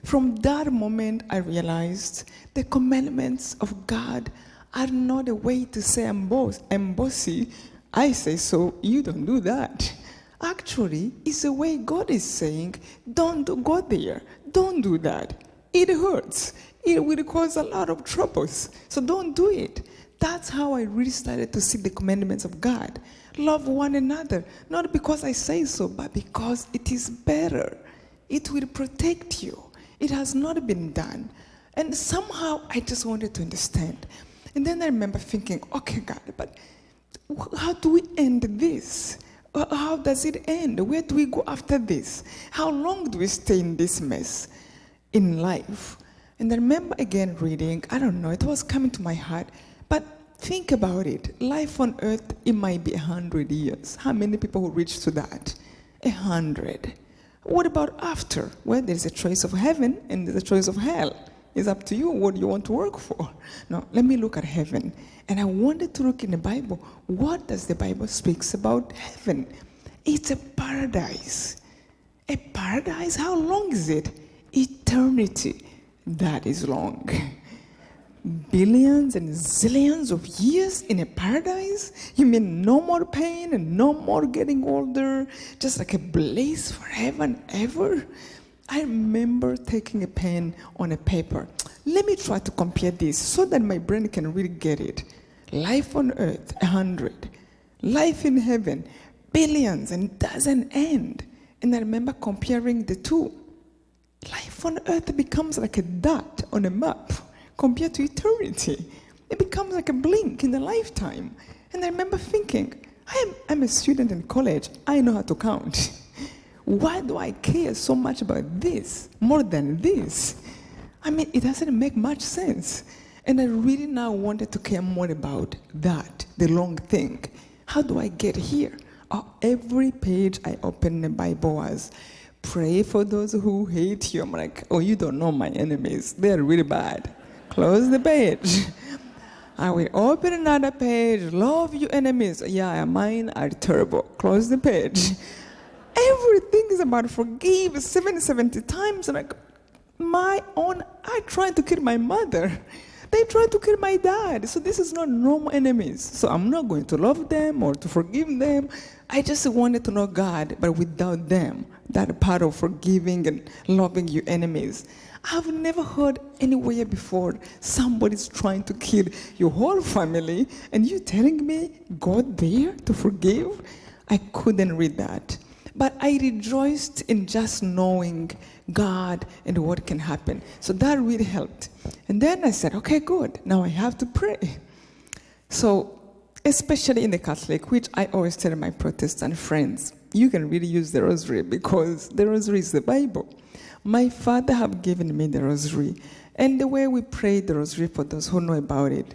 From that moment, I realized the commandments of God are not a way to say I'm bossy. I say so, you don't do that. Actually, it's a way God is saying, don't go there. Don't do that. It hurts. It will cause a lot of troubles. So don't do it. That's how I really started to see the commandments of God. Love one another, not because I say so, but because it is better. It will protect you. It has not been done. And somehow I just wanted to understand. And then I remember thinking, okay, God, but how do we end this? How does it end? Where do we go after this? How long do we stay in this mess in life? And I remember again reading, I don't know, it was coming to my heart, but think about it. Life on earth, it might be 100 years. How many people will reach to that? 100. What about after? Well, there's a choice of heaven and there's a choice of hell. It's up to you what you want to work for. Now, let me look at heaven. And I wanted to look in the Bible. What does the Bible speaks about heaven? It's a paradise. A paradise? How long is it? Eternity. That is long. Billions and zillions of years in a paradise? You mean no more pain and no more getting older? Just like a bliss forever and ever? I remember taking a pen on a paper. Let me try to compare this so that my brain can really get it. Life on earth, 100. Life in heaven, billions, and doesn't end. And I remember comparing the two. Life on earth becomes like a dot on a map compared to eternity. It becomes like a blink in a lifetime. And I remember thinking, I'm a student in college. I know how to count. Why do I care so much about this more than this? I mean, it doesn't make much sense. And I really now wanted to care more about that, the long thing. How do I get here? Every page I opened in the Bible was, pray for those who hate you. I'm like, oh, you don't know my enemies. They're really bad. Close the page. I will open another page. Love your enemies. Yeah, mine are terrible. Close the page. Everything is about forgive 70 times. And like, I tried to kill my mother. They tried to kill my dad. So this is not normal enemies. So I'm not going to love them or to forgive them. I just wanted to know God, but without them, that part of forgiving and loving your enemies. I've never heard anywhere before somebody's trying to kill your whole family and you telling me God there to forgive? I couldn't read that. But I rejoiced in just knowing God and what can happen. So that really helped. And then I said, okay, good. Now I have to pray. So, especially in the Catholic, which I always tell my Protestant friends, you can really use the rosary because the rosary is the Bible. My father have given me the rosary. And the way we pray the rosary, for those who know about it,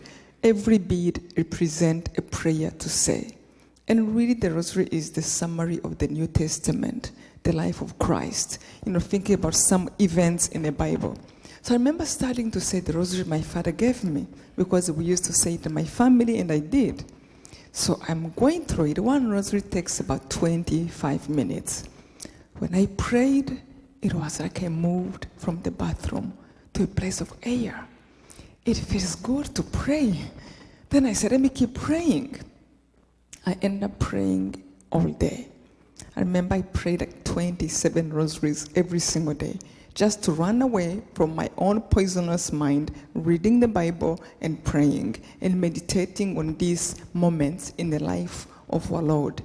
every bead represents a prayer to say. And really the rosary is the summary of the New Testament, the life of Christ. Thinking about some events in the Bible. So I remember starting to say the rosary my father gave me because we used to say it in my family, and I did. So I'm going through it. One rosary takes about 25 minutes. When I prayed, it was like I moved from the bathroom to a place of air. It feels good to pray. Then I said, let me keep praying. I ended up praying all day. I remember I prayed like 27 rosaries every single day, just to run away from my own poisonous mind, reading the Bible and praying and meditating on these moments in the life of our Lord.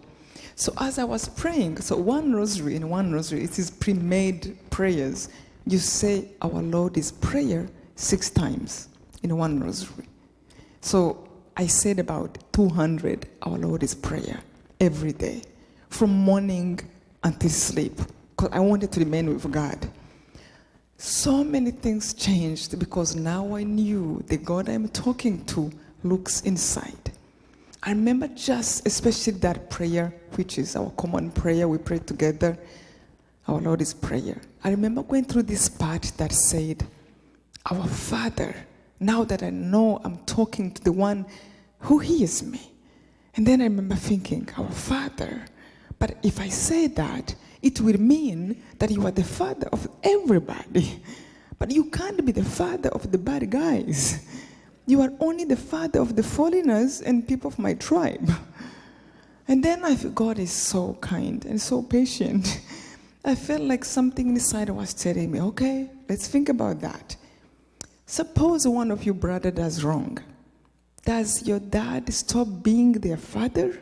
So as I was praying, so one rosary, it is pre-made prayers. You say our Lord's Prayer 6 times in one rosary. So I said about 200 our Lord's Prayer every day, from morning until sleep, because I wanted to remain with God. So many things changed because now I knew the God I'm talking to looks inside. I remember just especially that prayer, which is our common prayer, we pray together, our Lord's Prayer. I remember going through this part that said, our Father, now that I know I'm talking to the one who hears me. And then I remember thinking, our Father, but if I say that, it will mean that you are the father of everybody. But you can't be the father of the bad guys. You are only the father of the foreigners and people of my tribe. And then I feel God is so kind and so patient. I felt like something inside was telling me, okay, let's think about that. Suppose one of your brother does wrong. Does your dad stop being their father?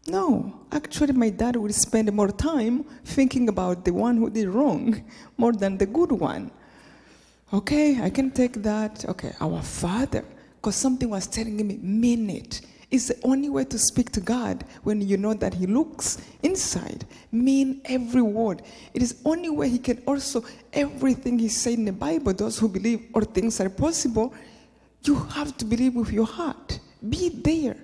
No. Actually, my dad will spend more time thinking about the one who did wrong more than the good one. Okay, I can take that. Okay, our Father. Because something was telling me, mean it. It's the only way to speak to God when you know that He looks inside. Mean every word. It is the only way He can also, everything He said in the Bible, those who believe all things are possible, you have to believe with your heart. Be there.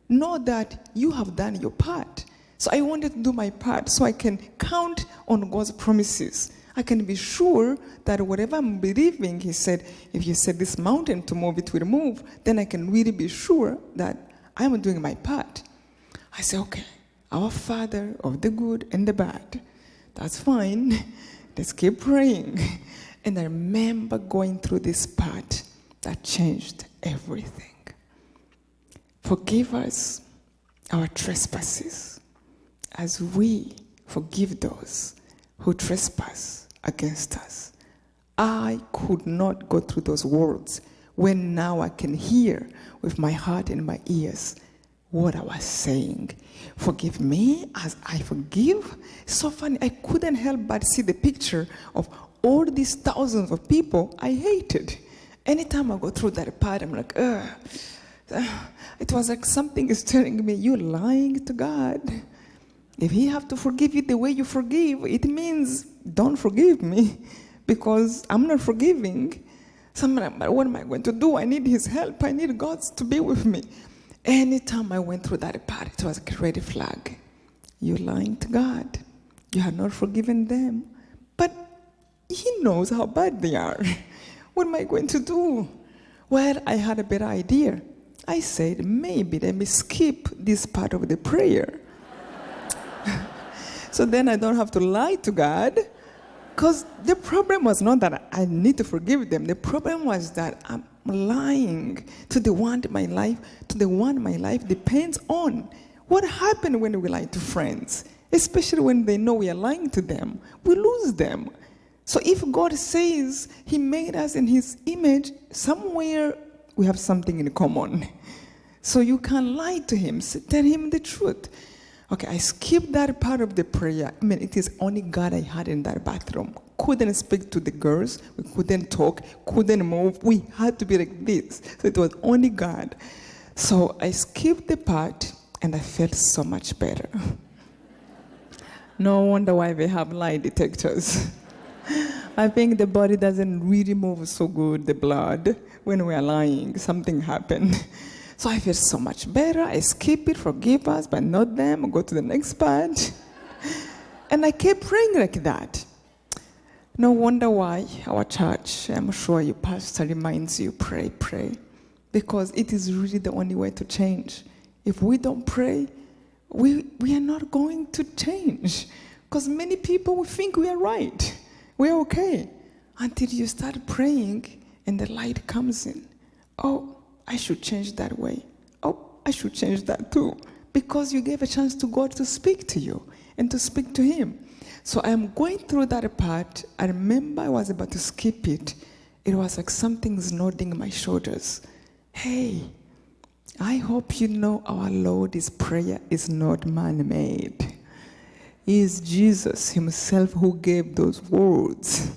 Know that you have done your part. So I wanted to do my part so I can count on God's promises. I can be sure that whatever I'm believing, He said, if you said this mountain to move, it will move, then I can really be sure that I'm doing my part. I say, okay, our Father of the good and the bad, that's fine. Let's keep praying. And I remember going through this part that changed everything. Forgive us our trespasses as we forgive those who trespass against us. I could not go through those words when now I can hear with my heart and my ears what I was saying. Forgive me as I forgive. So funny, I couldn't help but see the picture of all these thousands of people I hated. Anytime I go through that part, I'm like, ugh. It was like something is telling me, you're lying to God. If He have to forgive you the way you forgive, it means don't forgive me because I'm not forgiving. So I'm like, but what am I going to do? I need His help. I need God to be with me. Anytime I went through that part, it was a red flag. You're lying to God. You have not forgiven them. But He knows how bad they are. What am I going to do? Well, I had a better idea. I said, maybe let me skip this part of the prayer. So then I don't have to lie to God. Because the problem was not that I need to forgive them. The problem was that I'm lying to the one my life depends on. What happened when we lie to friends? Especially when they know we are lying to them. We lose them. So if God says He made us in His image, somewhere we have something in common. So you can lie to Him, tell Him the truth. Okay, I skipped that part of the prayer. I mean, it is only God I had in that bathroom. Couldn't speak to the girls. We couldn't talk, couldn't move. We had to be like this. So it was only God. So I skipped the part, and I felt so much better. No wonder why they have lie detectors. I think the body doesn't really move so good, the blood, when we are lying. Something happened. So I feel so much better. I skip it, forgive us, but not them. Go to the next part. And I kept praying like that. No wonder why our church, I'm sure your pastor reminds you, pray, pray. Because it is really the only way to change. If we don't pray, we are not going to change. Because many people will think we are right. We are okay. Until you start praying and the light comes in. Oh, I should change that way. Oh, I should change that too. Because you gave a chance to God to speak to you and to speak to Him. So I am going through that part. I remember I was about to skip it. It was like something's nodding my shoulders. Hey, I hope you know our Lord's prayer is not man-made. It is Jesus Himself who gave those words.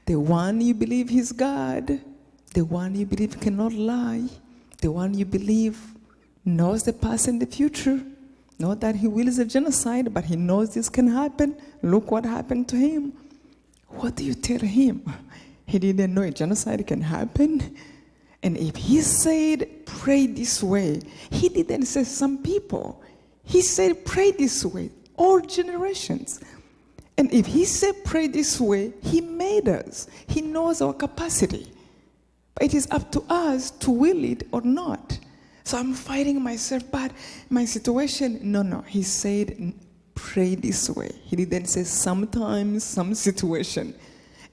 The one you believe He's God, the one you believe cannot lie, the one you believe knows the past and the future. Not that He wills a genocide, but He knows this can happen. Look what happened to him. What do you tell him? He didn't know a genocide can happen. And if He said, pray this way, He didn't say some people. He said, pray this way, all generations. And if He said, pray this way, He made us. He knows our capacity. But it is up to us to will it or not. So I'm fighting myself, but my situation, no. He said, pray this way. He didn't say sometimes, some situation.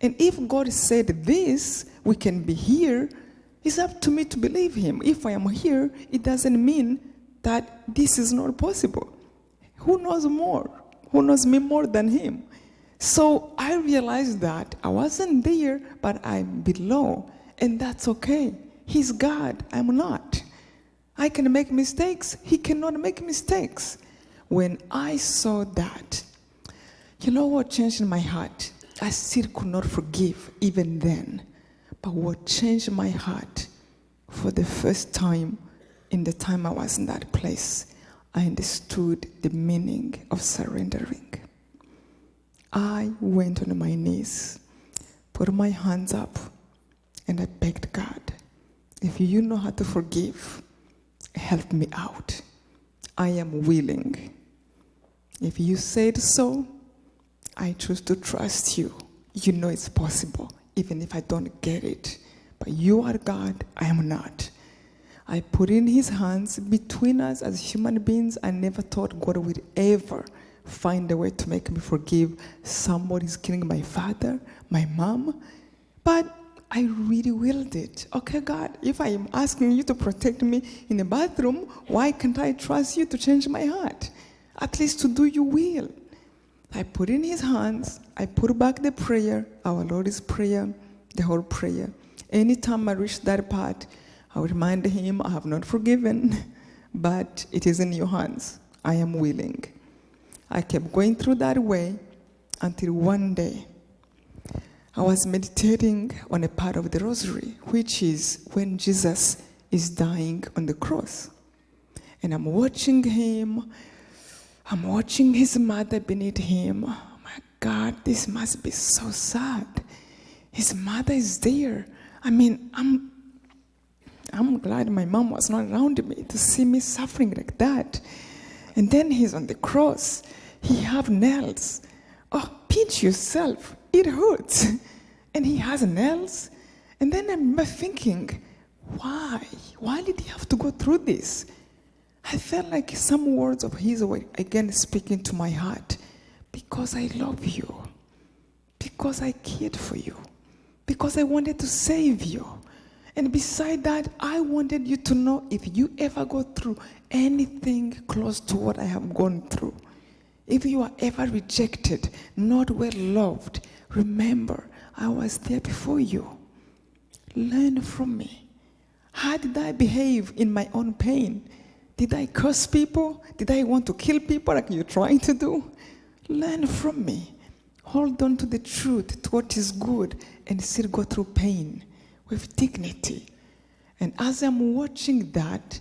And if God said this, we can be here, it's up to me to believe Him. If I am here, it doesn't mean that this is not possible. Who knows more? Who knows me more than Him? So I realized that I wasn't there, but I'm below. And that's okay. He's God. I'm not. I can make mistakes. He cannot make mistakes. When I saw that, you know what changed in my heart? I still could not forgive even then. But what changed my heart for the first time in the time I was in that place, I understood the meaning of surrendering. I went on my knees, put my hands up, and I begged God, if you know how to forgive, help me out. I am willing. If you said so, I choose to trust you. You know it's possible, even if I don't get it. But you are God, I am not. I put in His hands. Between us as human beings, I never thought God would ever find a way to make me forgive somebody's killing my father, my mom. But I really willed it. Okay, God, if I am asking you to protect me in the bathroom, why can't I trust you to change my heart? At least to do your will. I put in His hands. I put back the prayer, our Lord's Prayer, the whole prayer. Anytime I reach that part, I remind Him, I have not forgiven, but it is in your hands. I am willing. I kept going through that way until one day, I was meditating on a part of the rosary, which is when Jesus is dying on the cross. And I'm watching Him. I'm watching His mother beneath Him. Oh my God, this must be so sad. His mother is there. I mean, I'm glad my mom was not around me to see me suffering like that. And then He's on the cross. He have nails. Oh, pinch yourself. It hurts. And He has nails. And then I remember thinking, why? Why did He have to go through this? I felt like some words of His were again speaking to my heart. Because I love you. Because I cared for you. Because I wanted to save you. And beside that, I wanted you to know if you ever go through anything close to what I have gone through, if you are ever rejected, not well loved, remember, I was there before you. Learn from me. How did I behave in my own pain? Did I curse people? Did I want to kill people like you're trying to do? Learn from me. Hold on to the truth, to what is good, and still go through pain with dignity. And as I'm watching that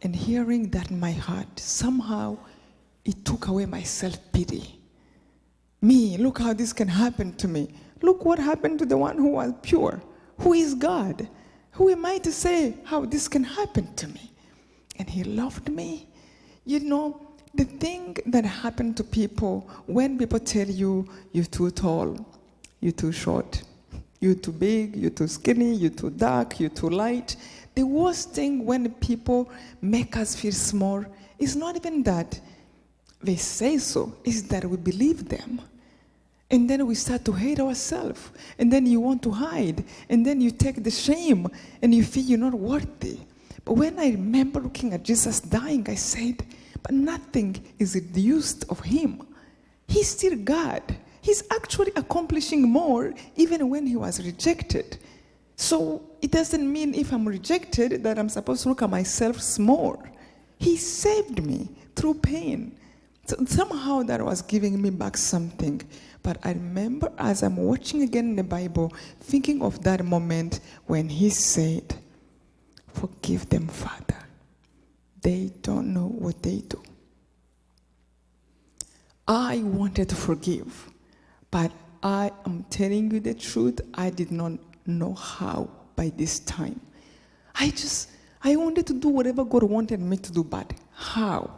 and hearing that in my heart, somehow it took away my self-pity. Me, look how this can happen to me. Look what happened to the one who was pure. Who is God? Who am I to say how this can happen to me? And he loved me. You know, the thing that happened to people, when people tell you, you're too tall, you're too short, you're too big, you're too skinny, you're too dark, you're too light. The worst thing when people make us feel small is not even that they say so, is that we believe them. And then we start to hate ourselves. And then you want to hide. And then you take the shame and you feel you're not worthy. But when I remember looking at Jesus dying, I said, but nothing is reduced of him. He's still God. He's actually accomplishing more even when he was rejected. So it doesn't mean if I'm rejected that I'm supposed to look at myself small. He saved me through pain. So somehow that was giving me back something. But I remember as I'm watching again in the Bible, thinking of that moment when he said, forgive them, Father. They don't know what they do. I wanted to forgive, but I am telling you the truth, I did not know how by this time. I wanted to do whatever God wanted me to do, but how?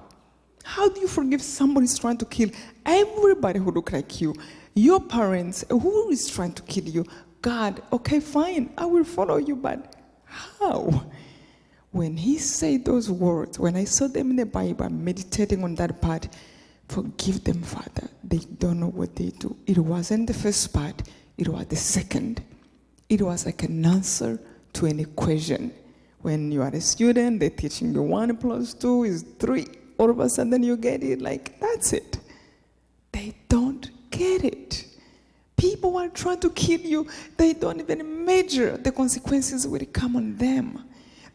How do you forgive somebody who's trying to kill everybody who look like you? Your parents, who is trying to kill you? God, okay, fine, I will follow you, but how? When he said those words, when I saw them in the Bible, meditating on that part, forgive them, Father. They don't know what they do. It wasn't the first part, it was the second. It was like an answer to an equation. When you are a student, they're teaching you 1 + 2 is 3. All of a sudden you get it, like, that's it. They don't get it. People are trying to kill you. They don't even measure the consequences will come on them.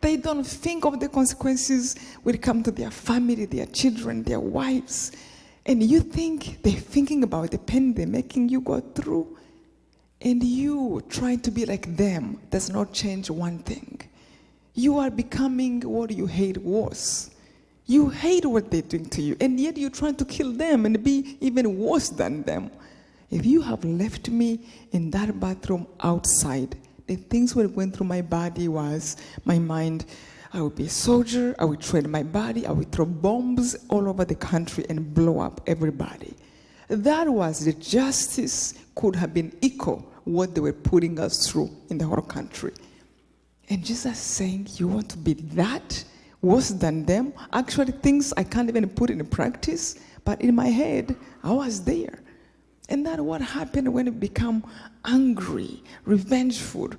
They don't think of the consequences will come to their family, their children, their wives. And you think they're thinking about the pain they're making you go through. And you trying to be like them does not change one thing. You are becoming what you hate worse. You hate what they're doing to you, and yet you're trying to kill them and be even worse than them. If you have left me in that bathroom outside, the things were going through my body was my mind. I would be a soldier, I would train my body, I would throw bombs all over the country and blow up everybody. That was the justice could have been equal what they were putting us through in the whole country. And Jesus saying, you want to be that? Worse than them? Actually, things I can't even put in practice, but in my head, I was there. And that's what happened when we become angry, revengeful.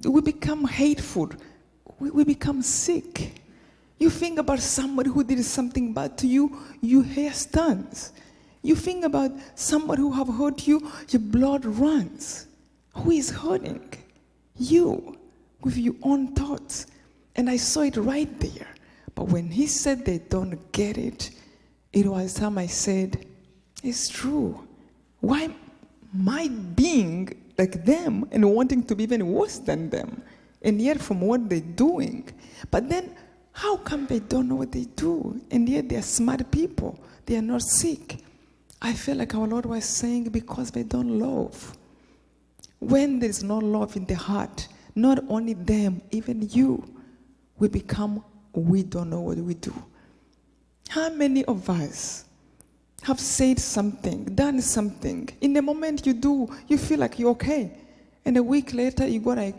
We become hateful. We become sick. You think about somebody who did something bad to you, your hair stands. You think about somebody who have hurt you, your blood runs. Who is hurting? You, with your own thoughts. And I saw it right there. But when he said they don't get it, it was time I said, it's true. Why am I being like them and wanting to be even worse than them? And yet from what they're doing. But then, how come they don't know what they do? And yet they're smart people. They are not sick. I feel like our Lord was saying because they don't love. When there is no love in the heart, not only them, even you, we become, we don't know what we do. How many of us have said something, done something? In the moment you do, you feel like you're okay. And a week later, you go like,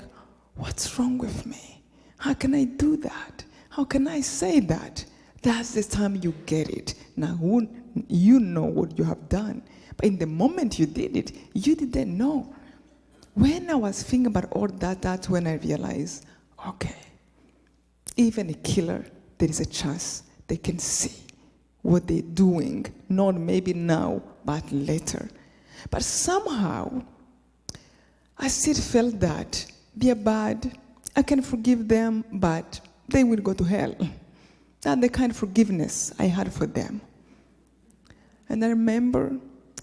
what's wrong with me? How can I do that? How can I say that? That's the time you get it. Now, you know what you have done. But in the moment you did it, you didn't know. When I was thinking about all that, that's when I realized, okay, even a killer, there is a chance they can see what they're doing, not maybe now, but later. But somehow, I still felt that they're bad. I can forgive them, but they will go to hell. That's the kind of forgiveness I had for them. And I remember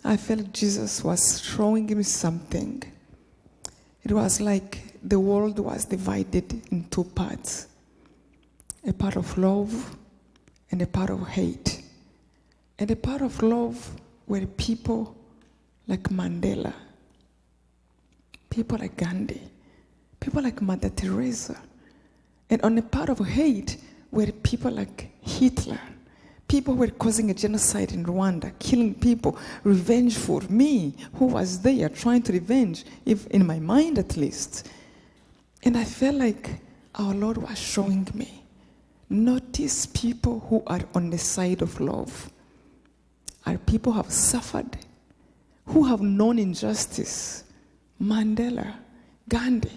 I felt Jesus was showing me something. It was like the world was divided in two parts. A part of love and a part of hate. And a part of love were people like Mandela, people like Gandhi, people like Mother Teresa. And on a part of hate were people like Hitler. People were causing a genocide in Rwanda, killing people, revengeful. Me, who was there trying to revenge, if in my mind at least. And I felt like our Lord was showing me, notice people who are on the side of love. Are people who have suffered, who have known injustice. Mandela, Gandhi.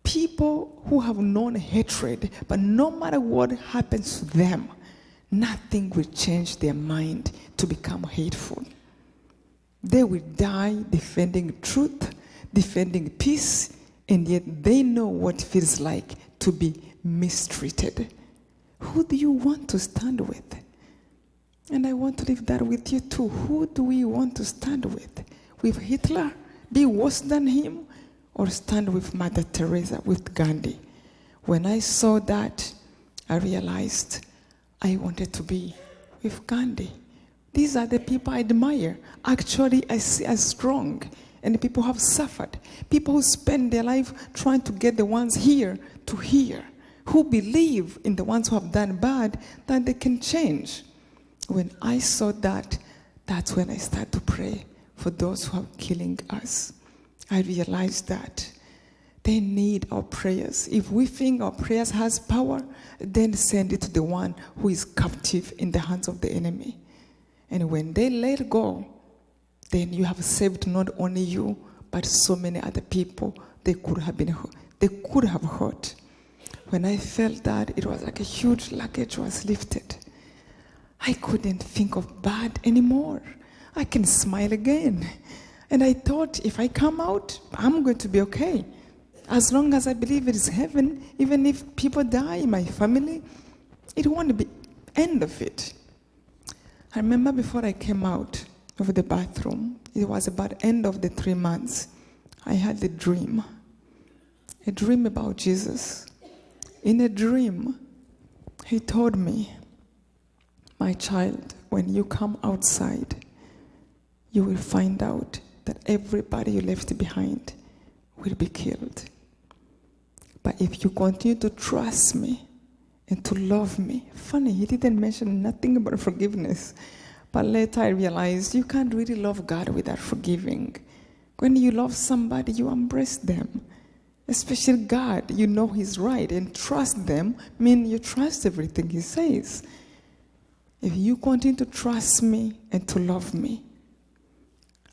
People who have known hatred, but no matter what happens to them, nothing will change their mind to become hateful. They will die defending truth, defending peace, and yet they know what it feels like to be mistreated. Who do you want to stand with? And I want to leave that with you too. Who do we want to stand with? With Hitler? Be worse than him? Or stand with Mother Teresa, with Gandhi? When I saw that, I realized I wanted to be with Gandhi. These are the people I admire. Actually, I see as strong. And the people who have suffered. People who spend their life trying to get the ones here to hear. Who believe in the ones who have done bad, that they can change. When I saw that, that's when I started to pray for those who are killing us. I realized that they need our prayers. If we think our prayers has power, then send it to the one who is captive in the hands of the enemy. And when they let go, then you have saved not only you, but so many other people they could have hurt. When I felt that, it was like a huge luggage was lifted. I couldn't think of bad anymore. I can smile again. And I thought, if I come out, I'm going to be okay. As long as I believe it is heaven, even if people die in my family, it won't be end of it. I remember before I came out of the bathroom, it was about end of the 3 months, I had a dream about Jesus. In a dream, he told me, my child, when you come outside, you will find out that everybody you left behind will be killed. But if you continue to trust me and to love me, funny, he didn't mention nothing about forgiveness. But later I realized you can't really love God without forgiving. When you love somebody, you embrace them. Especially God, you know He's right, and trust them means you trust everything He says. If you continue to trust me and to love me,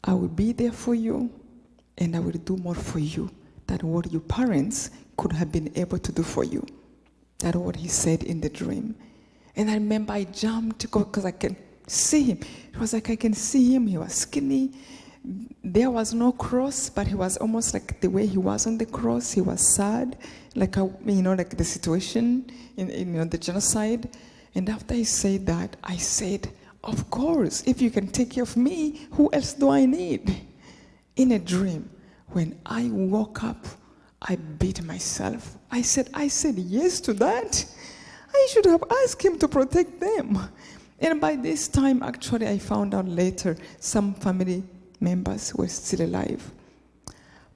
I will be there for you, and I will do more for you than what your parents could have been able to do for you. That's what he said in the dream. And I remember I jumped because I can see him. It was like I can see him. He was skinny. There was no cross, but he was almost like the way he was on the cross. He was sad, like like the situation in the genocide. And after he said that, I said, of course, if you can take care of me, who else do I need? In a dream, when I woke up, I beat myself. I said yes to that. I should have asked him to protect them. And by this time, actually, I found out later some family members were still alive.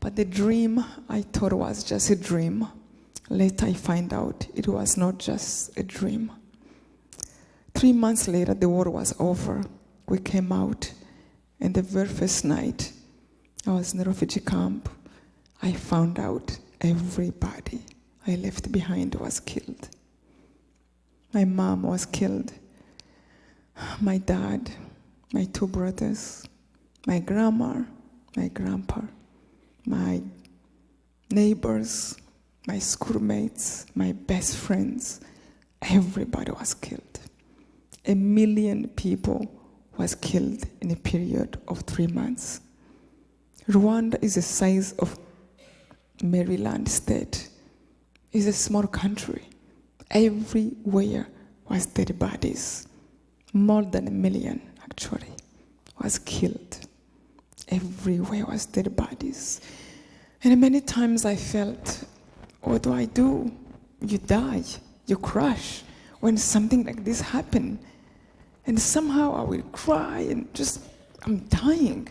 But the dream I thought was just a dream. Later, I find out it was not just a dream. 3 months later, the war was over. We came out, and the very first night, I was in a refugee camp. I found out everybody I left behind was killed. My mom was killed. My dad, my 2 brothers, my grandma, my grandpa, my neighbors, my schoolmates, my best friends, everybody was killed. 1 million people was killed in a period of 3 months. Rwanda is the size of Maryland state. It's a small country. Everywhere was dead bodies. More than 1 million, actually, was killed. Everywhere was dead bodies. And many times I felt, what do I do? You die, you crash when something like this happens. And somehow I will cry and just, I'm dying.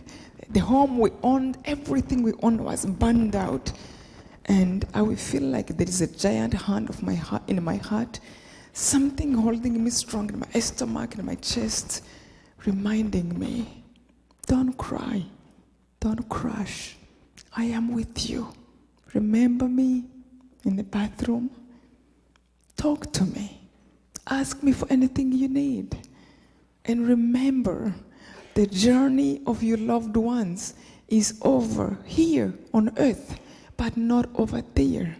The home we owned, everything we owned was burned out. And I will feel like there is a giant hand of my heart, in my heart, something holding me strong in my stomach, in my chest, reminding me, don't cry, don't crash. I am with you. Remember me in the bathroom. Talk to me. Ask me for anything you need. And remember, the journey of your loved ones is over here on earth, but not over there.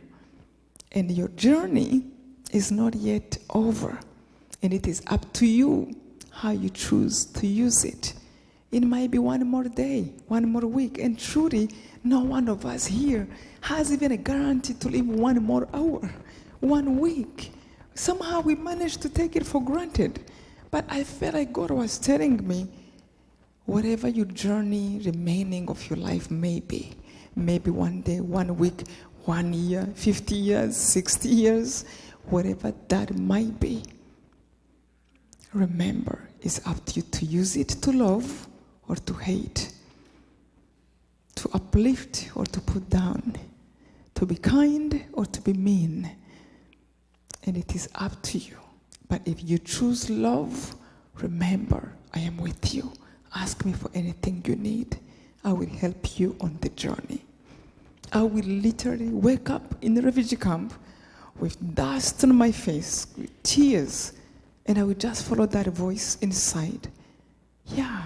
And your journey is not yet over. And it is up to you how you choose to use it. It might be one more day, one more week, and truly, no one of us here has even a guarantee to live one more hour, 1 week. Somehow we managed to take it for granted. But I felt like God was telling me, whatever your journey remaining of your life may be, maybe 1 day, 1 week, 1 year, 50 years, 60 years, whatever that might be, remember, it's up to you to use it to love or to hate, to uplift or to put down, to be kind or to be mean. And it is up to you. But if you choose love, remember, I am with you. Ask me for anything you need. I will help you on the journey. I will literally wake up in the refugee camp with dust on my face, with tears, and I will just follow that voice inside. Yeah,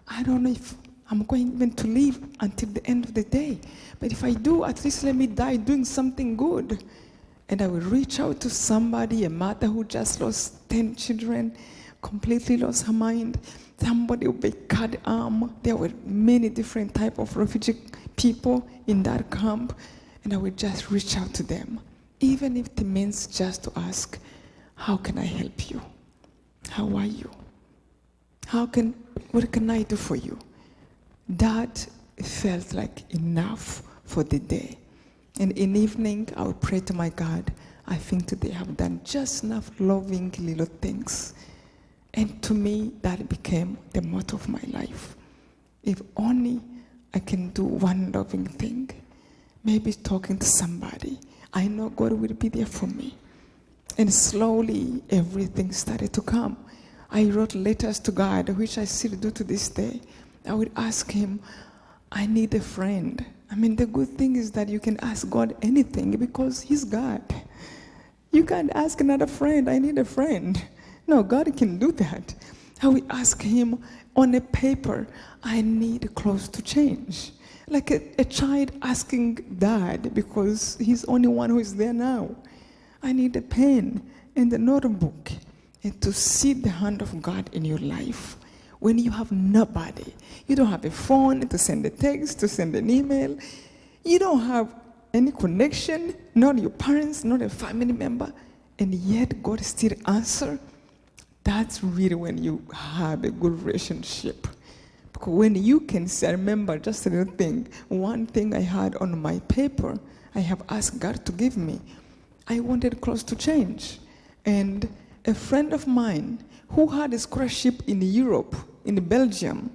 I don't know if I'm going even to live until the end of the day, but if I do, at least let me die doing something good. And I will reach out to somebody, a mother who just lost 10 children, completely lost her mind, somebody with a cut arm. There were many different types of refugee people in that camp, and I will just reach out to them, even if it means just to ask, how can I help you? How are you? What can I do for you? That felt like enough for the day. And in the evening, I would pray to my God, I think today I have done just enough loving little things. And to me, that became the motto of my life. If only I can do one loving thing, maybe talking to somebody, I know God will be there for me. And slowly, everything started to come. I wrote letters to God, which I still do to this day. I would ask him, I need a friend. I mean, the good thing is that you can ask God anything because he's God. You can't ask another friend, I need a friend. No, God can do that. I will ask him on a paper, I need clothes to change. Like a child asking dad because he's the only one who is there now. I need a pen and a notebook. And to see the hand of God in your life. When you have nobody, you don't have a phone to send a text, to send an email, you don't have any connection, not your parents, not a family member, and yet God still answers, that's really when you have a good relationship. Because when you can say, I remember just a little thing, one thing I had on my paper, I have asked God to give me. I wanted clothes to change. And a friend of mine who had a scholarship in Europe, in Belgium,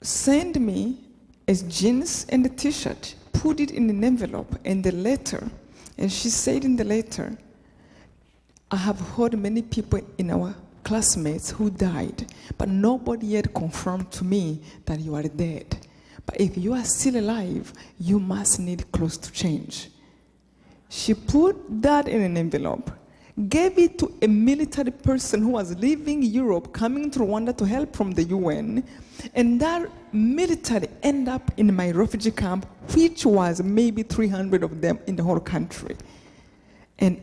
sent me a jeans and a t-shirt, put it in an envelope and the letter, and she said in the letter, I have heard many people in our classmates who died, but nobody yet confirmed to me that you are dead. But if you are still alive, you must need clothes to change. She put that in an envelope, gave it to a military person who was leaving Europe, coming to Rwanda to help from the UN, and that military ended up in my refugee camp, which was maybe 300 of them in the whole country. And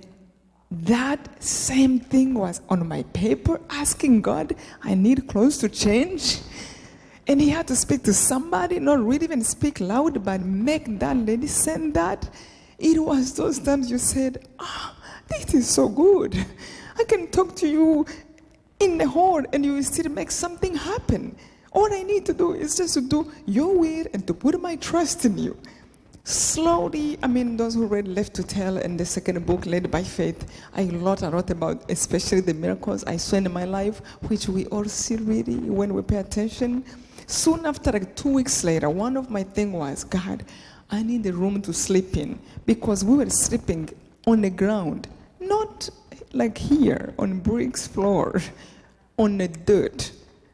that same thing was on my paper, asking God, I need clothes to change. And he had to speak to somebody, not really even speak loud, but make that lady send that. It was those times you said, this is so good. I can talk to you in the hall and you will still make something happen. All I need to do is just to do your will and to put my trust in you. Slowly, those who read Left to Tell and the second book, Led by Faith, I wrote a lot about especially the miracles I saw in my life, which we all see really when we pay attention. Soon after, like 2 weeks later, one of my things was, God, I need a room to sleep in, because we were sleeping on the ground, not like here on bricks floor, on the dirt.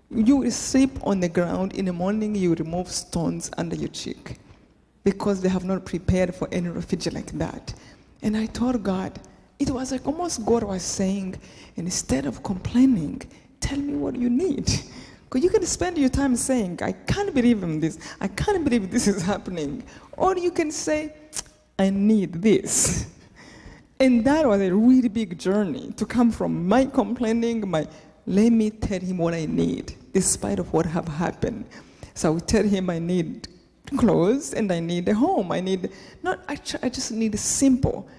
You will sleep on the ground. In the morning, you remove stones under your cheek, because they have not prepared for any refugee like that. And I told God, it was like almost God was saying, instead of complaining, tell me what you need. Because you can spend your time saying, I can't believe in this. I can't believe this is happening. Or you can say, I need this. And that was a really big journey to come from my complaining, let me tell him what I need, despite of what have happened. So I would tell him I need clothes and I need a home. I just need simple.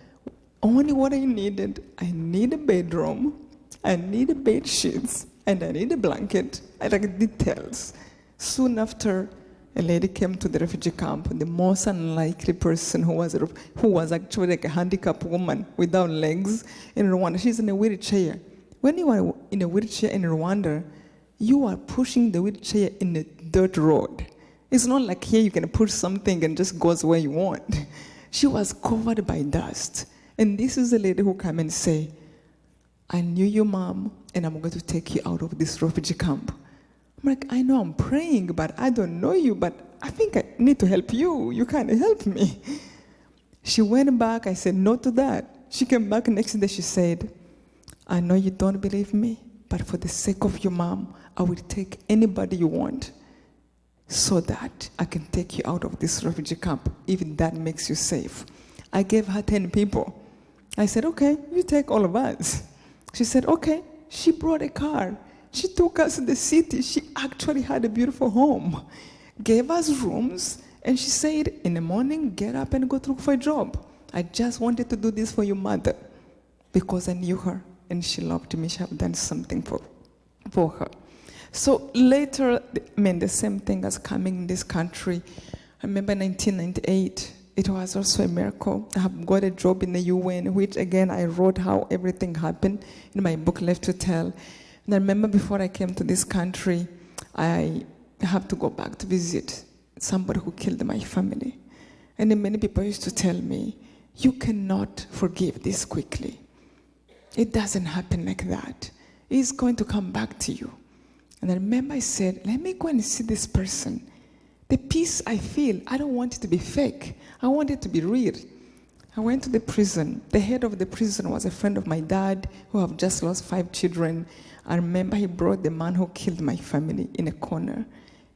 Only what I needed. I need a bedroom, I need bed sheets, and I need a blanket. I like details. Soon after, a lady came to the refugee camp, the most unlikely person who was actually like a handicapped woman without legs in Rwanda. She's in a wheelchair. When you are in a wheelchair in Rwanda, you are pushing the wheelchair in a dirt road. It's not like here you can push something and just goes where you want. She was covered by dust. And this is the lady who came and say, I knew your mom, and I'm going to take you out of this refugee camp. I'm like, I know I'm praying, but I don't know you, but I think I need to help you. You can't help me. She went back. I said no to that. She came back next day. She said, I know you don't believe me, but for the sake of your mom, I will take anybody you want so that I can take you out of this refugee camp, if that makes you safe. I gave her 10 people. I said, okay, you take all of us. She said, okay. She brought a car. She took us to the city. She actually had a beautiful home, gave us rooms, and she said, in the morning, get up and go look for a job. I just wanted to do this for your mother because I knew her and she loved me. She had done something for her. So later, the same thing as coming in this country. I remember 1998. It was also a miracle. I have got a job in the UN, which again, I wrote how everything happened in my book, Left to Tell. And I remember before I came to this country, I have to go back to visit somebody who killed my family. And then many people used to tell me, you cannot forgive this quickly. It doesn't happen like that. It's going to come back to you. And I remember I said, let me go and see this person. The peace I feel, I don't want it to be fake. I want it to be real. I went to the prison. The head of the prison was a friend of my dad who have just lost 5 children. I remember he brought the man who killed my family in a corner.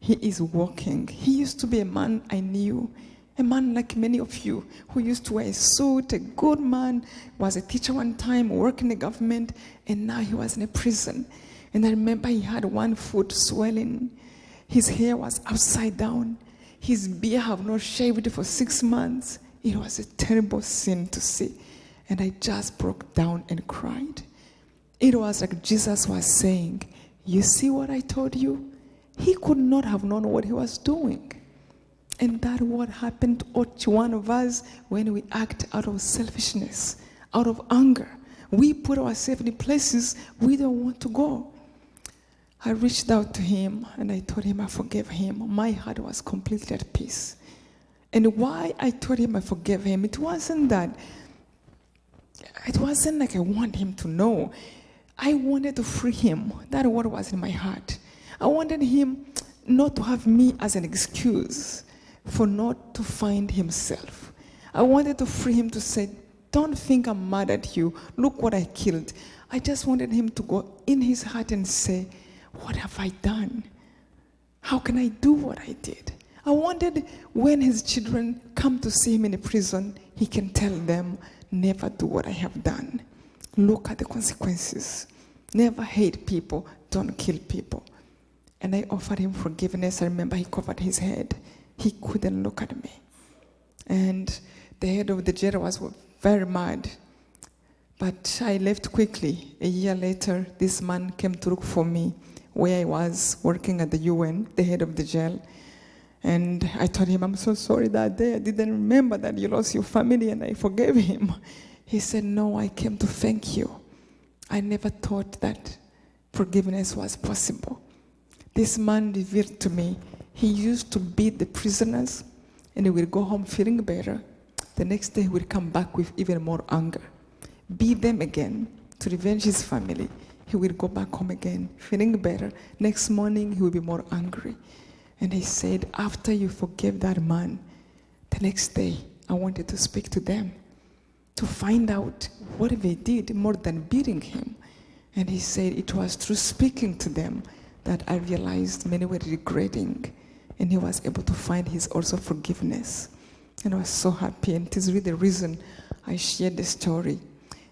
He is walking. He used to be a man I knew, a man like many of you, who used to wear a suit, a good man, was a teacher one time, worked in the government, and now he was in a prison. And I remember he had one foot swelling. His hair was upside down. His beard have not shaved for 6 months. It was a terrible scene to see. And I just broke down and cried. It was like Jesus was saying, you see what I told you? He could not have known what he was doing. And that's what happened to each one of us when we act out of selfishness, out of anger. We put ourselves in places we don't want to go. I reached out to him and I told him I forgave him. My heart was completely at peace. And why I told him I forgave him, it wasn't like I want him to know. I wanted to free him. That's what was in my heart. I wanted him not to have me as an excuse for not to find himself. I wanted to free him to say, don't think I'm mad at you. Look what I killed. I just wanted him to go in his heart and say, what have I done? How can I do what I did? I wanted when his children come to see him in a prison, he can tell them, never do what I have done. Look at the consequences. Never hate people. Don't kill people. And I offered him forgiveness. I remember he covered his head. He couldn't look at me. And the head of the jail was very mad. But I left quickly. A year later, this man came to look for me where I was working at the UN, the head of the jail. And I told him, I'm so sorry that day. I didn't remember that you lost your family, and I forgave him. He said, no, I came to thank you. I never thought that forgiveness was possible. This man revealed to me, he used to beat the prisoners, and he would go home feeling better. The next day, he would come back with even more anger. Beat them again to revenge his family. He would go back home again, feeling better. Next morning, he would be more angry. And he said, after you forgave that man, the next day, I wanted to speak to them to find out what they did more than beating him. And he said, it was through speaking to them that I realized many were regretting, and he was able to find his also forgiveness. And I was so happy, and it is really the reason I shared the story.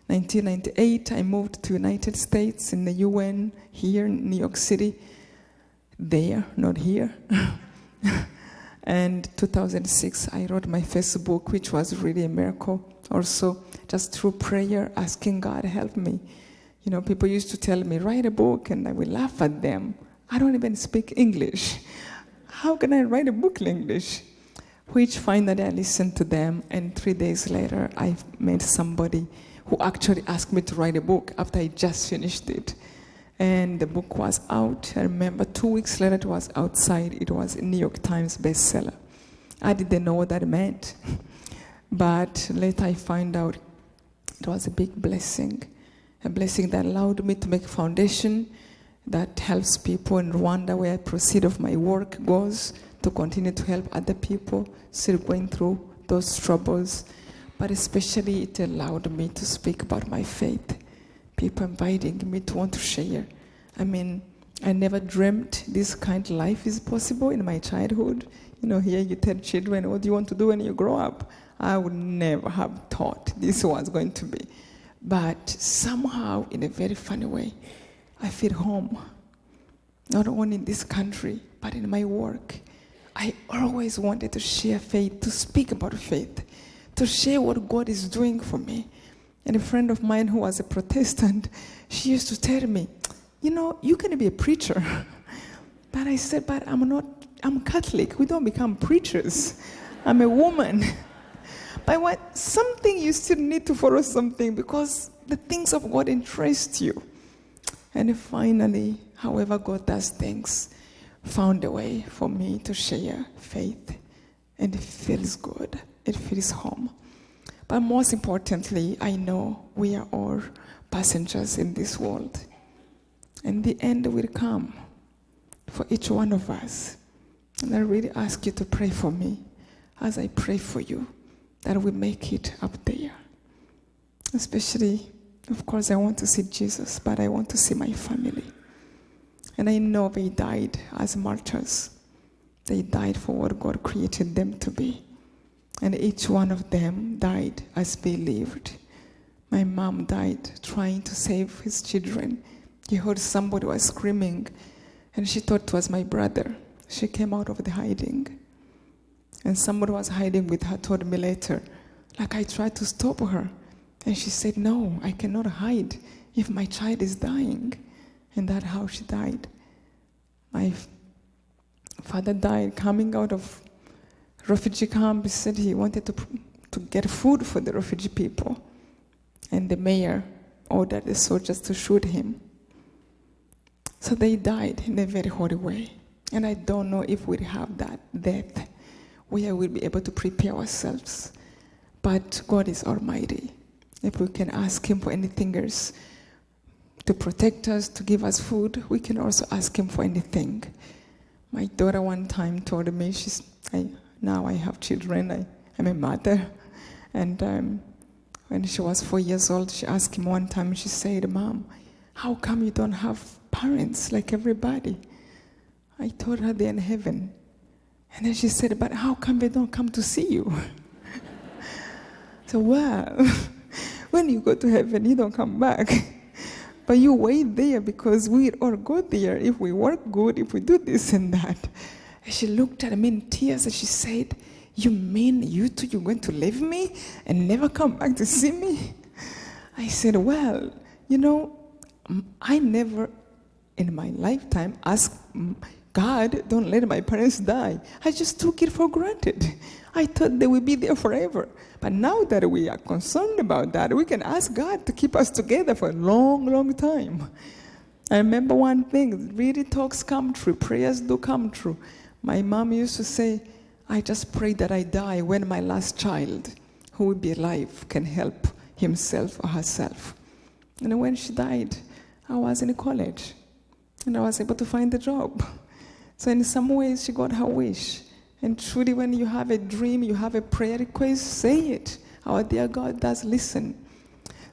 1998, I moved to United States in the UN here in New York City. There, not here. And 2006, I wrote my first book, which was really a miracle. Also, just through prayer, asking God, help me. You know, people used to tell me, write a book, and I would laugh at them. I don't even speak English. How can I write a book in English? Which finally I listened to them, and 3 days later, I met somebody who actually asked me to write a book after I just finished it. And the book was out. I remember 2 weeks later it was outside. It was a New York Times bestseller. I didn't know what that meant. But later I found out it was a big blessing. A blessing that allowed me to make a foundation that helps people in Rwanda, where I proceed of my work goes, to continue to help other people still going through those troubles. But especially it allowed me to speak about my faith. People inviting me to want to share. I mean, I never dreamt this kind of life is possible in my childhood. You know, here you tell children, what do you want to do when you grow up? I would never have thought this was going to be. But somehow, in a very funny way, I feel home. Not only in this country, but in my work. I always wanted to share faith, to speak about faith, to share what God is doing for me. And a friend of mine who was a Protestant, she used to tell me, you know, you can be a preacher. But I said, but I'm Catholic. We don't become preachers. I'm a woman. But something you still need to follow something, because the things of God interest you. And finally, however God does things, found a way for me to share faith. And it feels good. It feels home. But most importantly, I know we are all passengers in this world. And the end will come for each one of us. And I really ask you to pray for me as I pray for you, that we make it up there. Especially, of course, I want to see Jesus, but I want to see my family. And I know they died as martyrs. They died for what God created them to be. And each one of them died as they lived. My mom died trying to save his children. She heard somebody was screaming, and she thought it was my brother. She came out of the hiding. And somebody was hiding with her, told me later. Like, I tried to stop her. And she said, no, I cannot hide if my child is dying. And that's how she died. My father died coming out of refugee camp. He said he wanted to get food for the refugee people. And the mayor ordered the soldiers to shoot him. So they died in a very horrible way. And I don't know if we'll have that death where we'll be able to prepare ourselves. But God is almighty. If we can ask him for anything else, to protect us, to give us food, we can also ask him for anything. My daughter one time told me, now I have children, I'm a mother. And when she was 4 years old, she asked him one time, she said, Mom, how come you don't have parents like everybody? I told her they're in heaven. And then she said, but how come they don't come to see you? So, well, when you go to heaven, you don't come back. But you wait there because we all go there if we work good, if we do this and that. And she looked at me in tears and she said, you mean you two, you're going to leave me and never come back to see me? I said, well, you know, I never in my lifetime asked God, don't let my parents die. I just took it for granted. I thought they would be there forever. But now that we are concerned about that, we can ask God to keep us together for a long, long time. I remember one thing, really talks come true, prayers do come true. My mom used to say, I just pray that I die when my last child, who will be alive, can help himself or herself. And when she died, I was in college, and I was able to find a job. So in some ways, she got her wish. And truly, when you have a dream, you have a prayer request, say it. Our dear God does listen.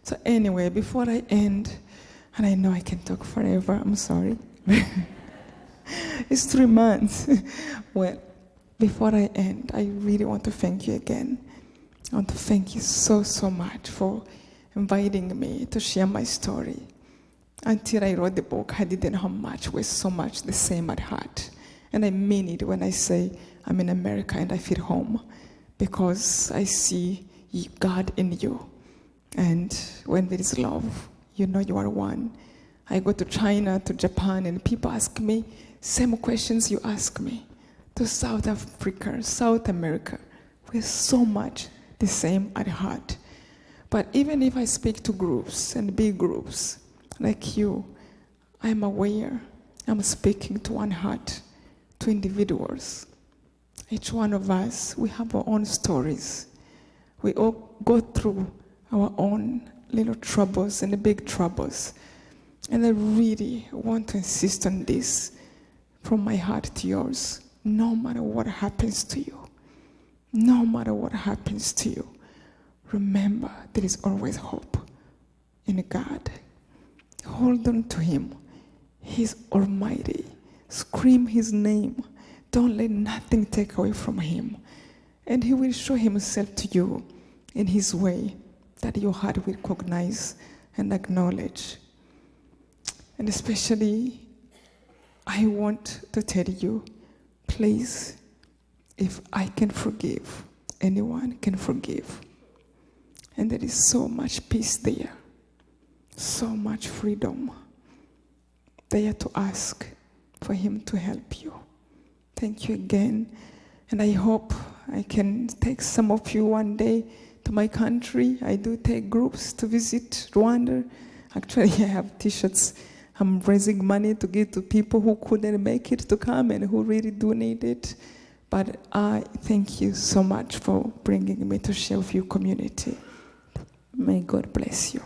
So anyway, before I end, and I know I can talk forever, I'm sorry. It's 3 months. Well, before I end, I really want to thank you again. I want to thank you so, so much for inviting me to share my story. Until I wrote the book, I didn't know how much was so much the same at heart. And I mean it when I say I'm in America and I feel home, because I see God in you. And when there is love, you know you are one. I go to China, to Japan, and people ask me same questions you ask me. To South Africa, South America, we're so much the same at heart. But even if I speak to groups and big groups like you, I'm aware I'm speaking to one heart, to individuals. Each one of us, we have our own stories. We all go through our own little troubles and the big troubles. And I really want to insist on this from my heart to yours. No matter what happens to you, no matter what happens to you, remember there is always hope in God. Hold on to Him. He's almighty. Scream His name. Don't let nothing take away from Him. And He will show Himself to you in His way that your heart will recognize and acknowledge. And especially, I want to tell you, please, if I can forgive, anyone can forgive. And there is so much peace there, so much freedom there to ask for Him to help you. Thank you again. And I hope I can take some of you one day to my country. I do take groups to visit Rwanda. Actually, I have t-shirts. I'm raising money to give to people who couldn't make it to come and who really do need it. But I thank you so much for bringing me to share with your community. May God bless you.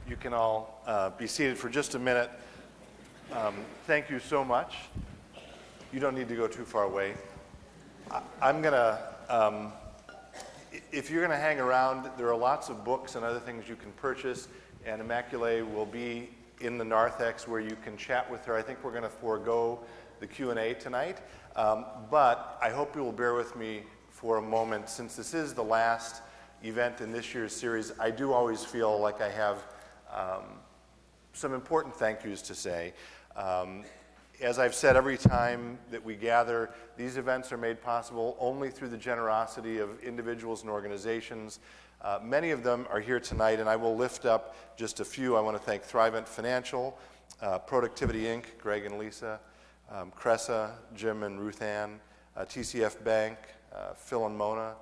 You can all be seated for just a minute. Thank you so much. You don't need to go too far away. I'm going to, if you're going to hang around, there are lots of books and other things you can purchase, and Immaculee will be in the narthex where you can chat with her. I think we're going to forego the Q&A tonight, but I hope you will bear with me for a moment. Since this is the last event in this year's series, I do always feel like I have some important thank yous to say. As I've said every time that we gather, these events are made possible only through the generosity of individuals and organizations. Many of them are here tonight, and I will lift up just a few. I want to thank Thrivent Financial, Productivity Inc., Greg and Lisa, Cressa, Jim and Ruth Ann, TCF Bank, Phil and Mona,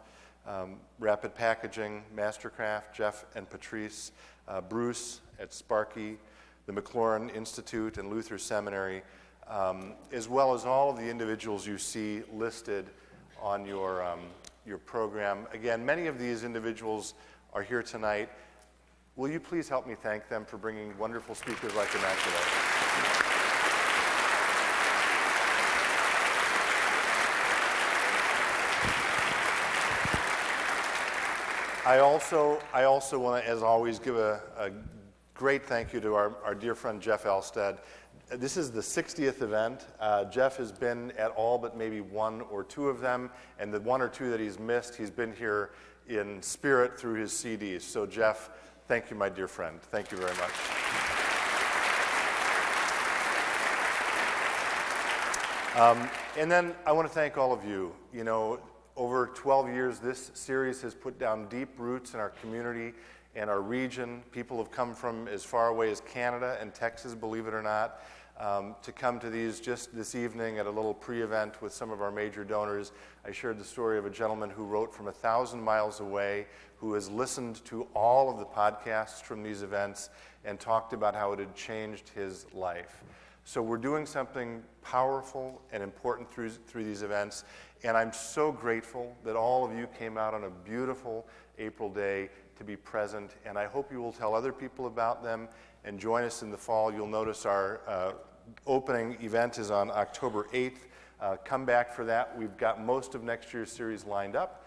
Rapid Packaging, Mastercraft, Jeff and Patrice, Bruce at Sparky, the McLaurin Institute and Luther Seminary, as well as all of the individuals you see listed on your program. Again, many of these individuals are here tonight. Will you please help me thank them for bringing wonderful speakers like Immaculee? I also want to, as always, give a great thank you to our dear friend Jeff Elstead. This is the 60th event. Jeff has been at all but maybe one or two of them, and the one or two that he's missed, he's been here in spirit through his CDs. So Jeff, thank you, my dear friend. Thank you very much. And then I want to thank all of you. You know, over 12 years, this series has put down deep roots in our community and our region. People have come from as far away as Canada and Texas, believe it or not, to come to these just this evening at a little pre-event with some of our major donors. I shared the story of a gentleman who wrote from 1,000 miles away, who has listened to all of the podcasts from these events and talked about how it had changed his life. So we're doing something powerful and important through these events, and I'm so grateful that all of you came out on a beautiful April day to be present, and I hope you will tell other people about them and join us in the fall. You'll notice our opening event is on October 8th. Come back for that. We've got most of next year's series lined up,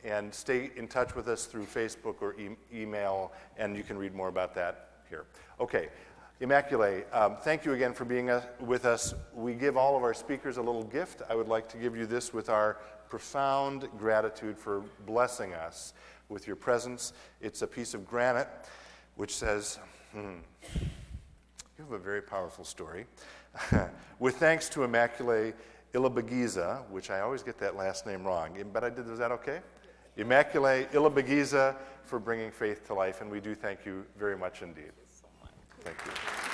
and stay in touch with us through Facebook or email, and you can read more about that here. Okay. Immaculee, thank you again for being with us. We give all of our speakers a little gift. I would like to give you this with our profound gratitude for blessing us with your presence. It's a piece of granite which says, you have a very powerful story. With thanks to Immaculee Ilibagiza, which I always get that last name wrong, but I did, was that okay? Immaculee Ilibagiza for bringing faith to life, and we do thank you very much indeed. Thank you.